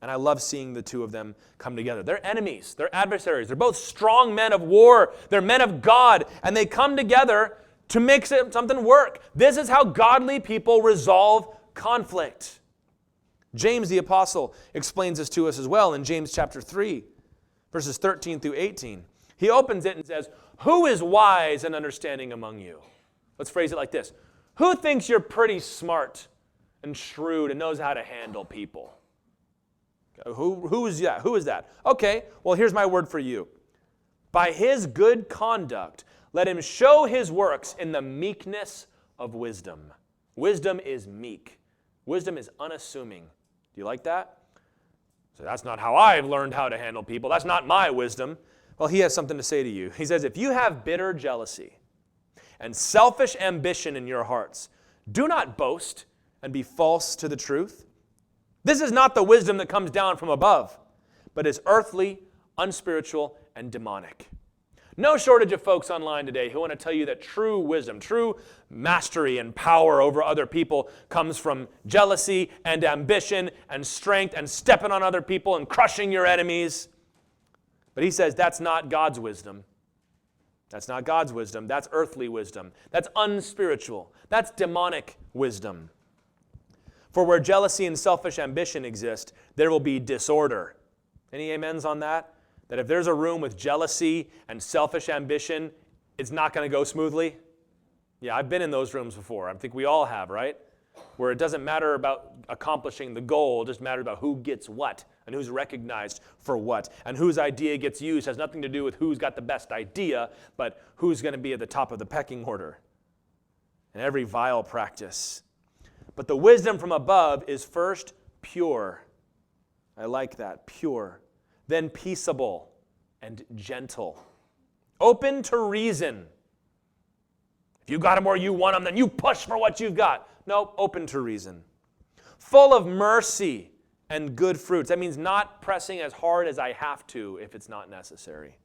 And I love seeing the two of them come together. They're enemies. They're adversaries. They're both strong men of war. They're men of God. And they come together to make something work. This is how godly people resolve conflict. James the Apostle explains this to us as well in James chapter 3, verses 13 through 18. He opens it and says, "Who is wise and understanding among you?" Let's phrase it like this. Who thinks you're pretty smart and shrewd and knows how to handle people? Who is that? Who is that? Okay, well, here's my word for you. By his good conduct, let him show his works in the meekness of wisdom. Wisdom is meek. Wisdom is unassuming. Do you like that? So that's not how I've learned how to handle people. That's not my wisdom. Well, he has something to say to you. He says, if you have bitter jealousy and selfish ambition in your hearts, do not boast and be false to the truth. This is not the wisdom that comes down from above, but is earthly, unspiritual, and demonic. No shortage of folks online today who want to tell you that true wisdom, true mastery and power over other people comes from jealousy and ambition and strength and stepping on other people and crushing your enemies. But he says that's not God's wisdom. That's not God's wisdom. That's earthly wisdom. That's unspiritual. That's demonic wisdom. For where jealousy and selfish ambition exist, there will be disorder. Any amens on that? That if there's a room with jealousy and selfish ambition, it's not going to go smoothly? Yeah, I've been in those rooms before. I think we all have, right? Where it doesn't matter about accomplishing the goal, it just matters about who gets what and who's recognized for what. And whose idea gets used has nothing to do with who's got the best idea, but who's going to be at the top of the pecking order. And every vile practice. But the wisdom from above is first pure. I like that, pure. Then peaceable and gentle, open to reason. If you got them where you want them, then you push for what you've got. No, open to reason. Full of mercy and good fruits. That means not pressing as hard as I have to if it's not necessary.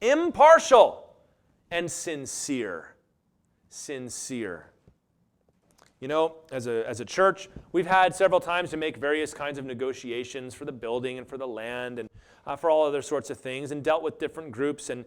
Impartial and sincere. Sincere. You know, as a church, we've had several times to make various kinds of negotiations for the building and for the land and for all other sorts of things and dealt with different groups. And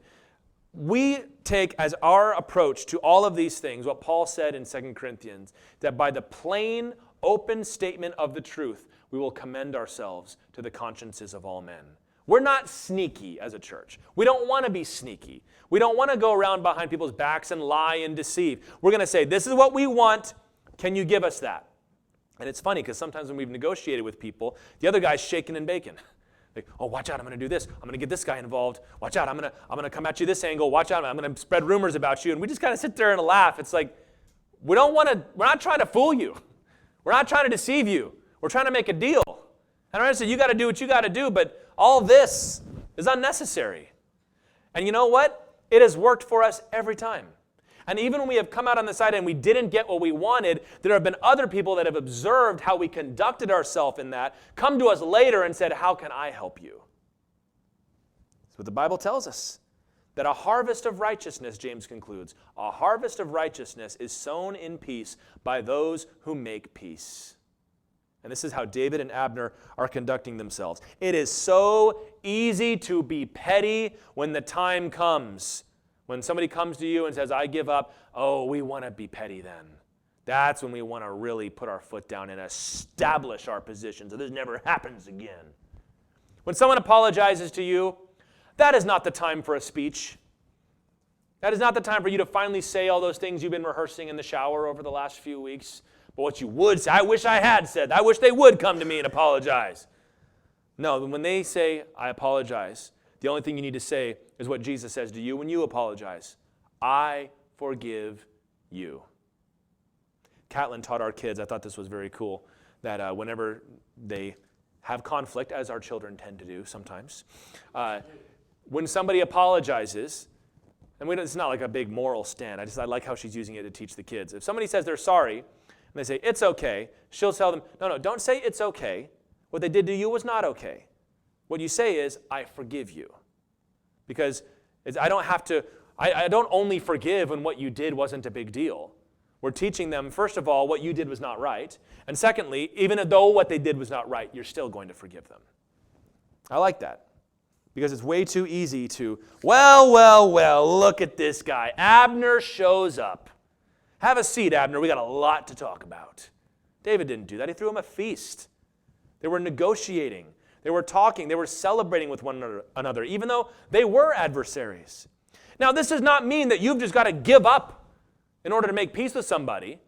we take as our approach to all of these things what Paul said in 2 Corinthians, that by the plain, open statement of the truth, we will commend ourselves to the consciences of all men. We're not sneaky as a church. We don't want to be sneaky. We don't want to go around behind people's backs and lie and deceive. We're going to say, this is what we want. Can you give us that? And it's funny because sometimes when we've negotiated with people, the other guy's shaking and baking. Like, oh, watch out, I'm going to do this. I'm going to get this guy involved. Watch out, I'm going to come at you this angle. Watch out, I'm going to spread rumors about you. And we just kind of sit there and laugh. It's like, we're not trying to fool you. We're not trying to deceive you. We're trying to make a deal. And I said, you got to do what you got to do, but all this is unnecessary. And you know what? It has worked for us every time. And even when we have come out on the side and we didn't get what we wanted, there have been other people that have observed how we conducted ourselves in that, come to us later and said, how can I help you? That's what the Bible tells us. That a harvest of righteousness, James concludes, a harvest of righteousness is sown in peace by those who make peace. And this is how David and Abner are conducting themselves. It is so easy to be petty when the time comes. When somebody comes to you and says, I give up, oh, we want to be petty then. That's when we want to really put our foot down and establish our position so this never happens again. When someone apologizes to you, that is not the time for a speech. That is not the time for you to finally say all those things you've been rehearsing in the shower over the last few weeks. But what you would say, I wish I had said, I wish they would come to me and apologize. No, when they say, I apologize, the only thing you need to say is what Jesus says to you when you apologize. I forgive you. Catlin taught our kids, I thought this was very cool, that whenever they have conflict, as our children tend to do sometimes, when somebody apologizes, and it's not like a big moral stand, I like how she's using it to teach the kids. If somebody says they're sorry, and they say, it's okay, she'll tell them, no, don't say it's okay. What they did to you was not okay. What you say is, I forgive you. Because I don't only forgive when what you did wasn't a big deal. We're teaching them, first of all, what you did was not right. And secondly, even though what they did was not right, you're still going to forgive them. I like that. Because it's way too easy to, well, look at this guy. Abner shows up. Have a seat, Abner. We got a lot to talk about. David didn't do that. He threw him a feast. They were negotiating. They were talking. They were celebrating with one another, even though they were adversaries. Now, this does not mean that you've just got to give up in order to make peace with somebody.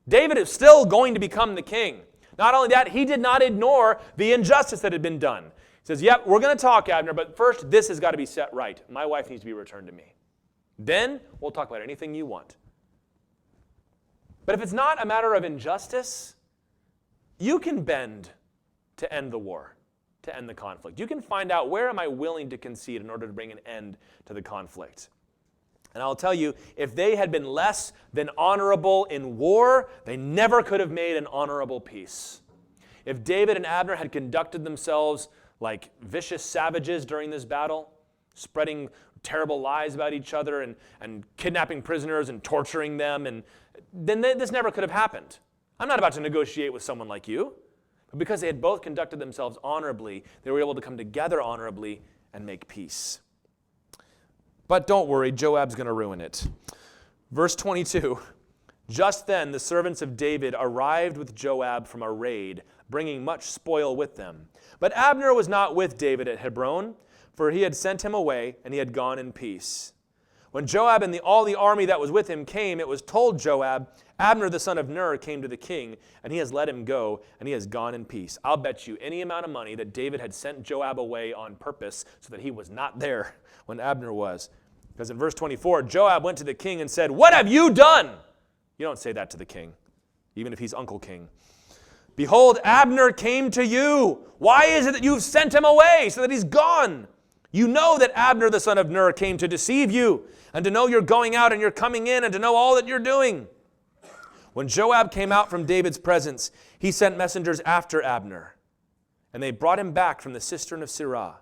David is still going to become the king. Not only that, he did not ignore the injustice that had been done. He says, yep, we're going to talk, Abner, but first this has got to be set right. My wife needs to be returned to me. Then we'll talk about anything you want. But if it's not a matter of injustice, you can bend to end the war, to end the conflict. You can find out, where am I willing to concede in order to bring an end to the conflict? And I'll tell you, if they had been less than honorable in war, they never could have made an honorable peace. If David and Abner had conducted themselves like vicious savages during this battle, spreading terrible lies about each other and kidnapping prisoners and torturing them, and then this never could have happened. I'm not about to negotiate with someone like you. But because they had both conducted themselves honorably, they were able to come together honorably and make peace. But don't worry, Joab's going to ruin it. Verse 22, just then the servants of David arrived with Joab from a raid, bringing much spoil with them. But Abner was not with David at Hebron, for he had sent him away, and he had gone in peace. When Joab and all the army that was with him came, it was told Joab, Abner the son of Ner came to the king, and he has let him go, and he has gone in peace. I'll bet you any amount of money that David had sent Joab away on purpose so that he was not there when Abner was. Because in verse 24, Joab went to the king and said, what have you done? You don't say that to the king, even if he's Uncle King. Behold, Abner came to you. Why is it that you've sent him away so that he's gone? You know that Abner the son of Ner came to deceive you, and to know you're going out and you're coming in, and to know all that you're doing. When Joab came out from David's presence, he sent messengers after Abner, and they brought him back from the cistern of Sirah.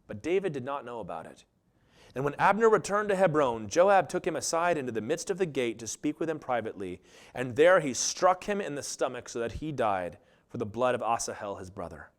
But David did not know about it. And when Abner returned to Hebron, Joab took him aside into the midst of the gate to speak with him privately, and there he struck him in the stomach so that he died for the blood of Asahel his brother.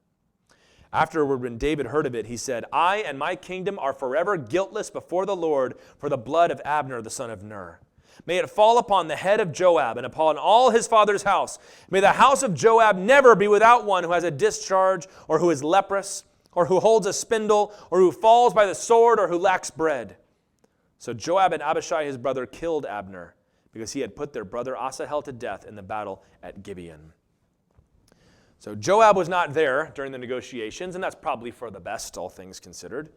Afterward, when David heard of it, he said, I and my kingdom are forever guiltless before the Lord for the blood of Abner the son of Ner. May it fall upon the head of Joab and upon all his father's house. May the house of Joab never be without one who has a discharge, or who is leprous, or who holds a spindle, or who falls by the sword, or who lacks bread. So Joab and Abishai his brother killed Abner, because he had put their brother Asahel to death in the battle at Gibeon. So Joab was not there during the negotiations, and that's probably for the best, all things considered.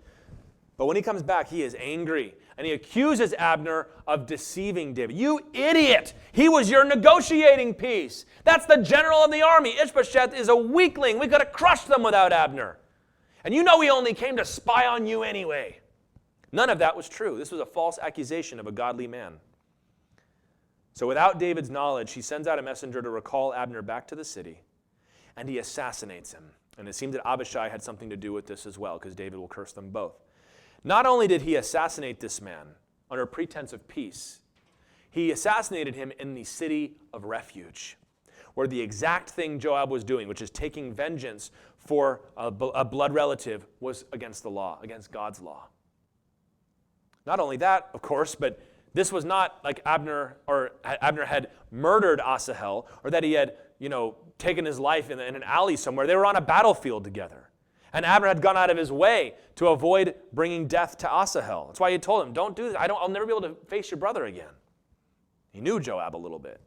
But when he comes back, he is angry, and he accuses Abner of deceiving David. You idiot! He was your negotiating piece. That's the general of the army. Ishbosheth is a weakling. We could have crushed them without Abner. And you know he only came to spy on you anyway. None of that was true. This was a false accusation of a godly man. So without David's knowledge, he sends out a messenger to recall Abner back to the city, and he assassinates him. And it seems that Abishai had something to do with this as well, because David will curse them both. Not only did he assassinate this man under pretense of peace, he assassinated him in the city of refuge, where the exact thing Joab was doing, which is taking vengeance for a blood relative, was against the law, against God's law. Not only that, of course, but this was not like Abner had murdered Asahel, or that he had, taken his life in an alley somewhere. They were on a battlefield together. And Abner had gone out of his way to avoid bringing death to Asahel. That's why he told him, don't do this. I'll never be able to face your brother again. He knew Joab a little bit.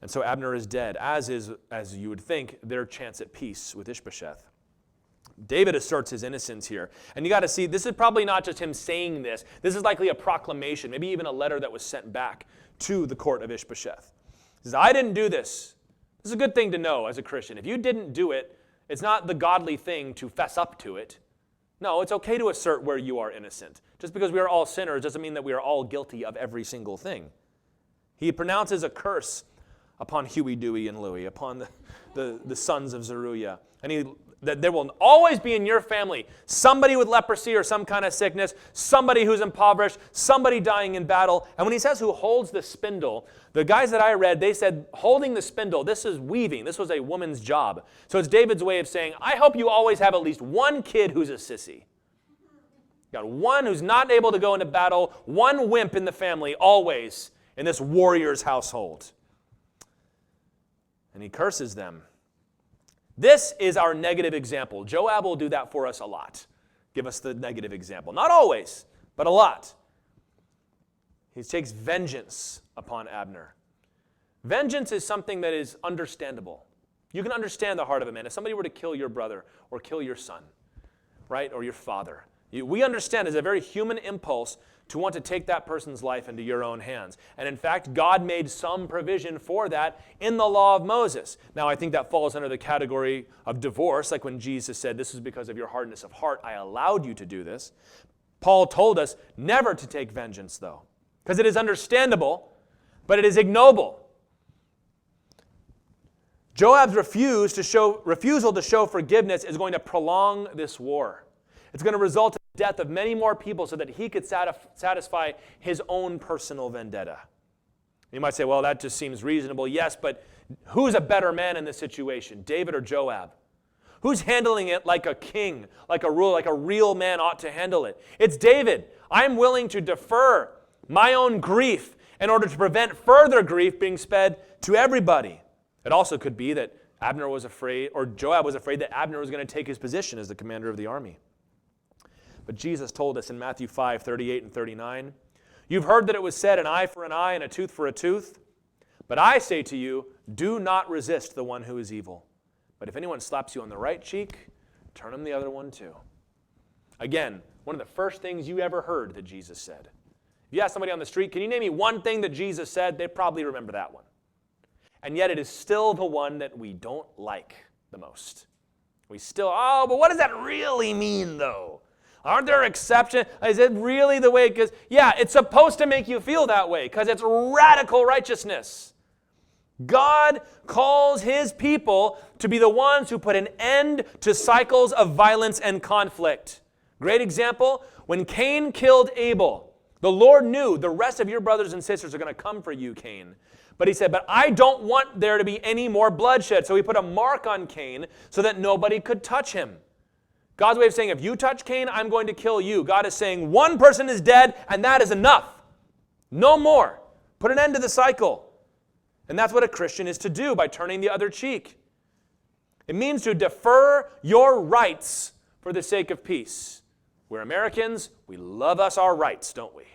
And so Abner is dead, as is, as you would think, their chance at peace with Ishbosheth. David asserts his innocence here. And you got to see, this is probably not just him saying this. This is likely a proclamation, maybe even a letter that was sent back to the court of Ishbosheth. He says, I didn't do this. This is a good thing to know as a Christian. If you didn't do it, it's not the godly thing to fess up to it. No, it's okay to assert where you are innocent. Just because we are all sinners doesn't mean that we are all guilty of every single thing. He pronounces a curse upon Huey, Dewey, and Louie, upon the sons of Zeruiah. And that there will always be in your family somebody with leprosy or some kind of sickness, somebody who's impoverished, somebody dying in battle. And when he says who holds the spindle, the guys that I read, they said holding the spindle, this is weaving. This was a woman's job. So it's David's way of saying, I hope you always have at least one kid who's a sissy. You got one who's not able to go into battle, one wimp in the family always in this warrior's household. And he curses them. This is our negative example. Joab will do that for us a lot. Give us the negative example. Not always, but a lot. He takes vengeance upon Abner. Vengeance is something that is understandable. You can understand the heart of a man. If somebody were to kill your brother or kill your son, right, or your father, We understand it's a very human impulse to want to take that person's life into your own hands. And in fact, God made some provision for that in the law of Moses. Now, I think that falls under the category of divorce, like when Jesus said, this is because of your hardness of heart, I allowed you to do this. Paul told us never to take vengeance, though, because it is understandable, but it is ignoble. Joab's refusal to show forgiveness is going to prolong this war. It's going to result in the death of many more people so that he could satisfy his own personal vendetta. You might say, well, that just seems reasonable. Yes, but who's a better man in this situation, David or Joab? Who's handling it like a king, like a ruler, like a real man ought to handle it? It's David. I'm willing to defer my own grief in order to prevent further grief being sped to everybody. It also could be that Abner was afraid, or Joab was afraid that Abner was going to take his position as the commander of the army. But Jesus told us in Matthew 5:38 and 39, you've heard that it was said, an eye for an eye and a tooth for a tooth. But I say to you, do not resist the one who is evil. But if anyone slaps you on the right cheek, turn him the other one too. Again, one of the first things you ever heard that Jesus said. If you ask somebody on the street, can you name me one thing that Jesus said? They'd probably remember that one. And yet it is still the one that we don't like the most. We still, but what does that really mean though? Aren't there exceptions? Is it really the way it goes? Yeah, it's supposed to make you feel that way because it's radical righteousness. God calls his people to be the ones who put an end to cycles of violence and conflict. Great example, when Cain killed Abel, the Lord knew the rest of your brothers and sisters are going to come for you, Cain. But he said, but I don't want there to be any more bloodshed. So he put a mark on Cain so that nobody could touch him. God's way of saying, if you touch Cain, I'm going to kill you. God is saying, one person is dead, and that is enough. No more. Put an end to the cycle. And that's what a Christian is to do by turning the other cheek. It means to defer your rights for the sake of peace. We're Americans. We love us our rights, don't we?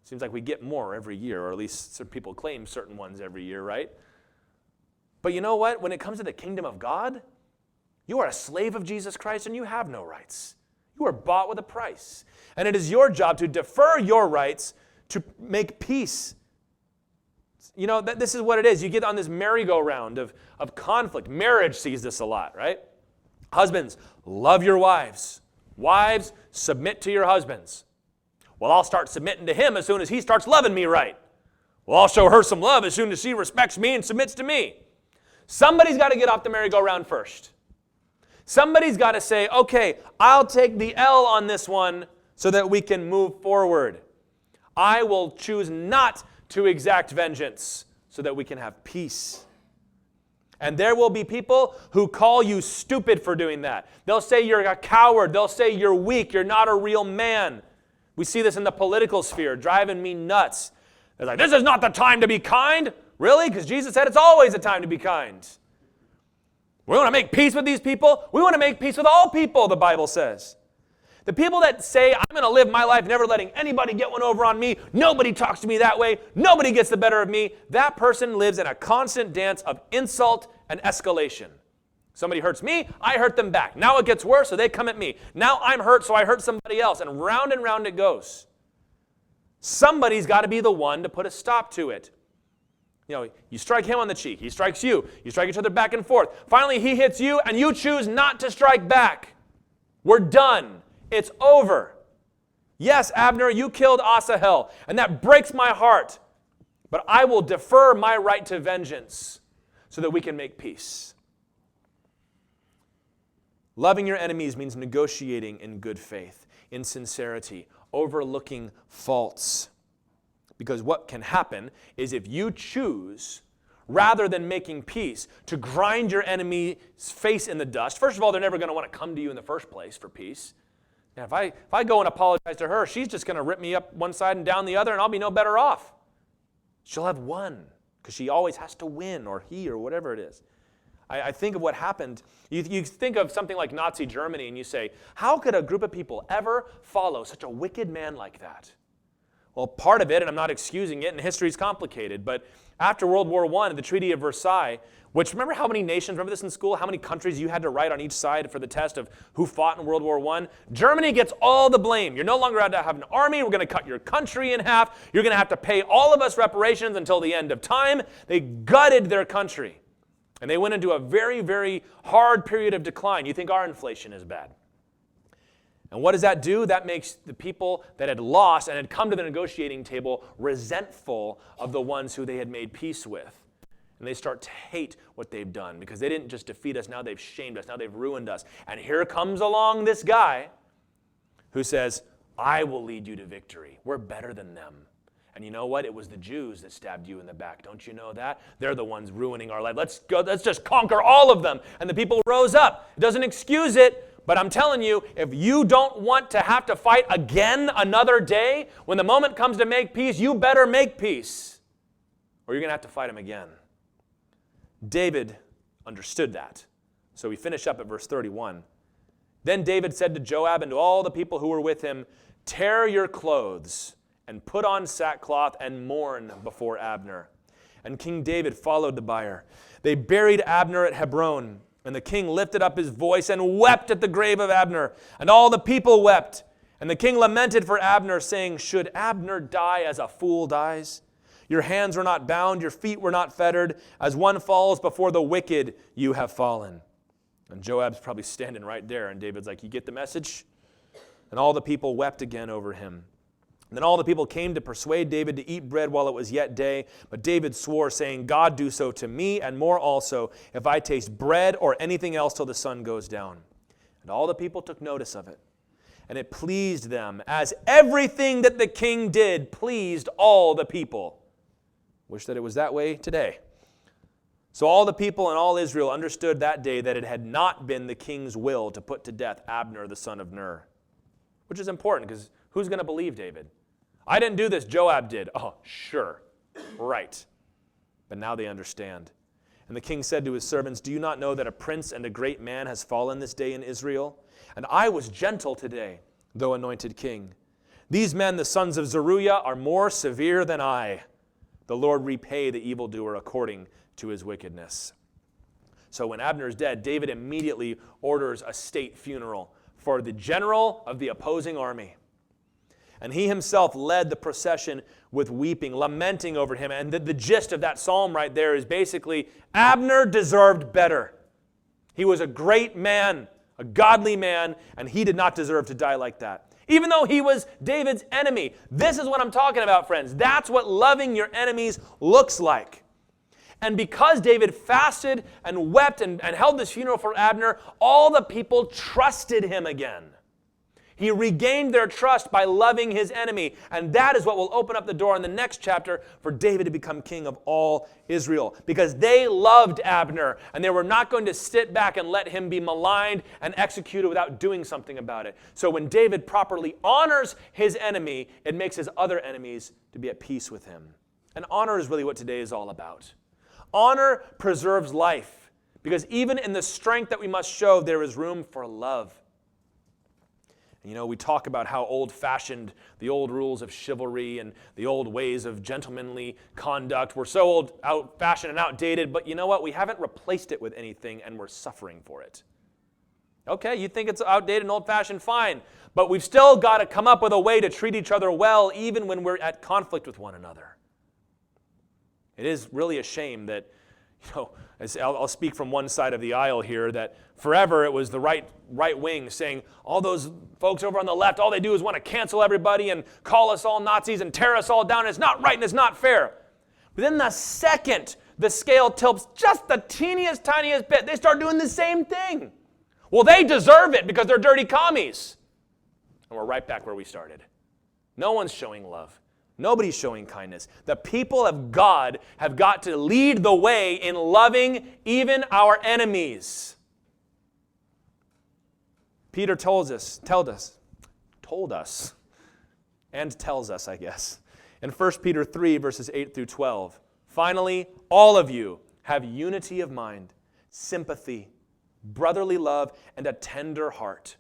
Seems like we get more every year, or at least some people claim certain ones every year, right? But you know what? When it comes to the kingdom of God, you are a slave of Jesus Christ and you have no rights. You are bought with a price. And it is your job to defer your rights to make peace. You know, this is what it is. You get on this merry-go-round of conflict. Marriage sees this a lot, right? Husbands, love your wives. Wives, submit to your husbands. Well, I'll start submitting to him as soon as he starts loving me right. Well, I'll show her some love as soon as she respects me and submits to me. Somebody's got to get off the merry-go-round first. Somebody's got to say, okay, I'll take the L on this one so that we can move forward. I will choose not to exact vengeance so that we can have peace. And there will be people who call you stupid for doing that. They'll say you're a coward. They'll say you're weak. You're not a real man. We see this in the political sphere, driving me nuts. They're like, this is not the time to be kind. Really? Because Jesus said it's always the time to be kind. We want to make peace with these people. We want to make peace with all people, the Bible says. The people that say, I'm going to live my life never letting anybody get one over on me, nobody talks to me that way, nobody gets the better of me, that person lives in a constant dance of insult and escalation. Somebody hurts me, I hurt them back. Now it gets worse, so they come at me. Now I'm hurt, so I hurt somebody else. And round it goes. Somebody's got to be the one to put a stop to it. You know, you strike him on the cheek, he strikes you. You strike each other back and forth. Finally, he hits you, and you choose not to strike back. We're done. It's over. Yes, Abner, you killed Asahel, and that breaks my heart. But I will defer my right to vengeance so that we can make peace. Loving your enemies means negotiating in good faith, in sincerity, overlooking faults. Because what can happen is if you choose, rather than making peace, to grind your enemy's face in the dust, first of all, they're never going to want to come to you in the first place for peace. Now, if I go and apologize to her, she's just going to rip me up one side and down the other, and I'll be no better off. She'll have won, because she always has to win, or he, or whatever it is. I think of what happened. You think of something like Nazi Germany, and you say, how could a group of people ever follow such a wicked man like that? Well, part of it, and I'm not excusing it, and history's complicated, but After World War I, the Treaty of Versailles, which, remember how many nations, remember this in school, how many countries you had to write on each side for the test of who fought in World War I? Germany gets all the blame. You're no longer allowed to have an army. We're going to cut your country in half. You're going to have to pay all of us reparations until the end of time. They gutted their country. And they went into a very, very hard period of decline. You think our inflation is bad. And what does that do? That makes the people that had lost and had come to the negotiating table resentful of the ones who they had made peace with. And they start to hate what they've done because they didn't just defeat us, now they've shamed us, now they've ruined us. And here comes along this guy who says, I will lead you to victory. We're better than them. And you know what? It was the Jews that stabbed you in the back. Don't you know that? They're the ones ruining our life. Let's just conquer all of them. And the people rose up. It doesn't excuse it, but I'm telling you, if you don't want to have to fight again another day, when the moment comes to make peace, you better make peace, or you're going to have to fight him again. David understood that. So we finish up at verse 31. Then David said to Joab and to all the people who were with him, tear your clothes and put on sackcloth and mourn before Abner. And King David followed the bier. They buried Abner at Hebron, and the king lifted up his voice and wept at the grave of Abner. And all the people wept. And the king lamented for Abner, saying, should Abner die as a fool dies? Your hands were not bound, your feet were not fettered. As one falls before the wicked, you have fallen. And Joab's probably standing right there, and David's like, you get the message? And all the people wept again over him. And then all the people came to persuade David to eat bread while it was yet day. But David swore, saying, God do so to me, and more also, if I taste bread or anything else till the sun goes down. And all the people took notice of it. And it pleased them, as everything that the king did pleased all the people. Wish that it was that way today. So all the people and all Israel understood that day that it had not been the king's will to put to death Abner the son of Ner. Which is important, because who's going to believe David? I didn't do this, Joab did. Oh, sure. Right. But now they understand. And the king said to his servants, do you not know that a prince and a great man has fallen this day in Israel? And I was gentle today, though anointed king. These men, the sons of Zeruiah, are more severe than I. The Lord repay the evildoer according to his wickedness. So when Abner is dead, David immediately orders a state funeral for the general of the opposing army. And he himself led the procession with weeping, lamenting over him. And the gist of that psalm right there is basically, Abner deserved better. He was a great man, a godly man, and he did not deserve to die like that. Even though he was David's enemy. This is what I'm talking about, friends. That's what loving your enemies looks like. And because David fasted and wept and held this funeral for Abner, all the people trusted him again. He regained their trust by loving his enemy. And that is what will open up the door in the next chapter for David to become king of all Israel. Because they loved Abner, and they were not going to sit back and let him be maligned and executed without doing something about it. So when David properly honors his enemy, it makes his other enemies to be at peace with him. And honor is really what today is all about. Honor preserves life, because even in the strength that we must show, there is room for love. You know, we talk about how old-fashioned the old rules of chivalry and the old ways of gentlemanly conduct were so old-fashioned and outdated, but you know what? We haven't replaced it with anything, and we're suffering for it. Okay, you think it's outdated and old-fashioned, fine, but we've still got to come up with a way to treat each other well, even when we're at conflict with one another. It is really a shame that, I'll speak from one side of the aisle here, that forever it was the right wing saying, all those folks over on the left, all they do is want to cancel everybody and call us all Nazis and tear us all down, and it's not right and it's not fair. But then the second the scale tilts just the teeniest, tiniest bit, they start doing the same thing. Well, they deserve it because they're dirty commies. And we're right back where we started. No one's showing love. Nobody's showing kindness. The people of God have got to lead the way in loving even our enemies. Peter told us, and tells us, I guess, in 1 Peter 3, verses 8 through 12. Finally, all of you have unity of mind, sympathy, brotherly love, and a tender heart.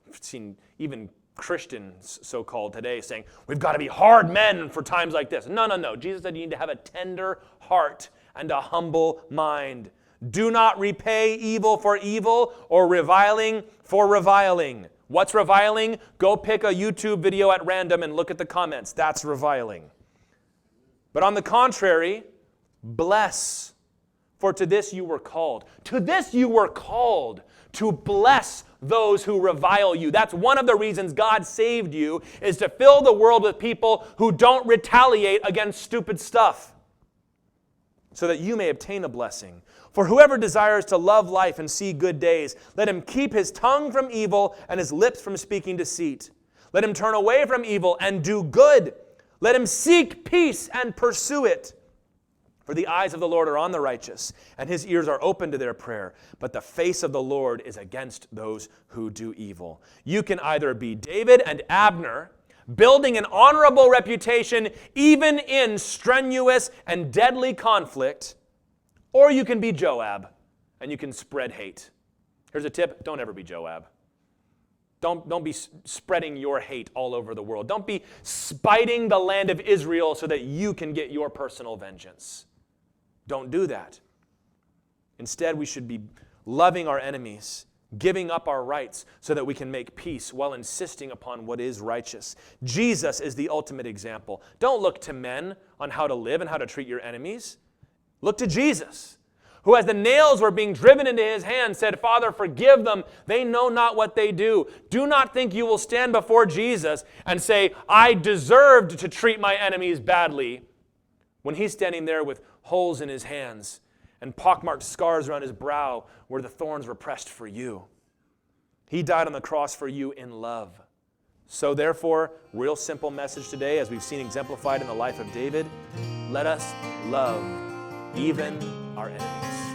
I've seen even Christians, so-called today, saying, we've got to be hard men for times like this. No. Jesus said you need to have a tender heart and a humble mind. Do not repay evil for evil or reviling for reviling. What's reviling? Go pick a YouTube video at random and look at the comments. That's reviling. But on the contrary, bless, for to this you were called. To this you were called, to bless those who revile you. That's one of the reasons God saved you, is to fill the world with people who don't retaliate against stupid stuff, so that you may obtain a blessing. For whoever desires to love life and see good days, let him keep his tongue from evil and his lips from speaking deceit. Let him turn away from evil and do good. Let him seek peace and pursue it. For the eyes of the Lord are on the righteous, and his ears are open to their prayer. But the face of the Lord is against those who do evil. You can either be David and Abner, building an honorable reputation even in strenuous and deadly conflict, or you can be Joab, and you can spread hate. Here's a tip: don't ever be Joab. Don't be spreading your hate all over the world. Don't be spiting the land of Israel so that you can get your personal vengeance. Don't do that. Instead, we should be loving our enemies, giving up our rights so that we can make peace while insisting upon what is righteous. Jesus is the ultimate example. Don't look to men on how to live and how to treat your enemies. Look to Jesus, who as the nails were being driven into his hands said, Father, forgive them. They know not what they do. Do not think you will stand before Jesus and say, I deserved to treat my enemies badly, when he's standing there with holes in his hands and pockmarked scars around his brow where the thorns were pressed for you. He died on the cross for you in love. So therefore, real simple message today, as we've seen exemplified in the life of David, let us love even our enemies.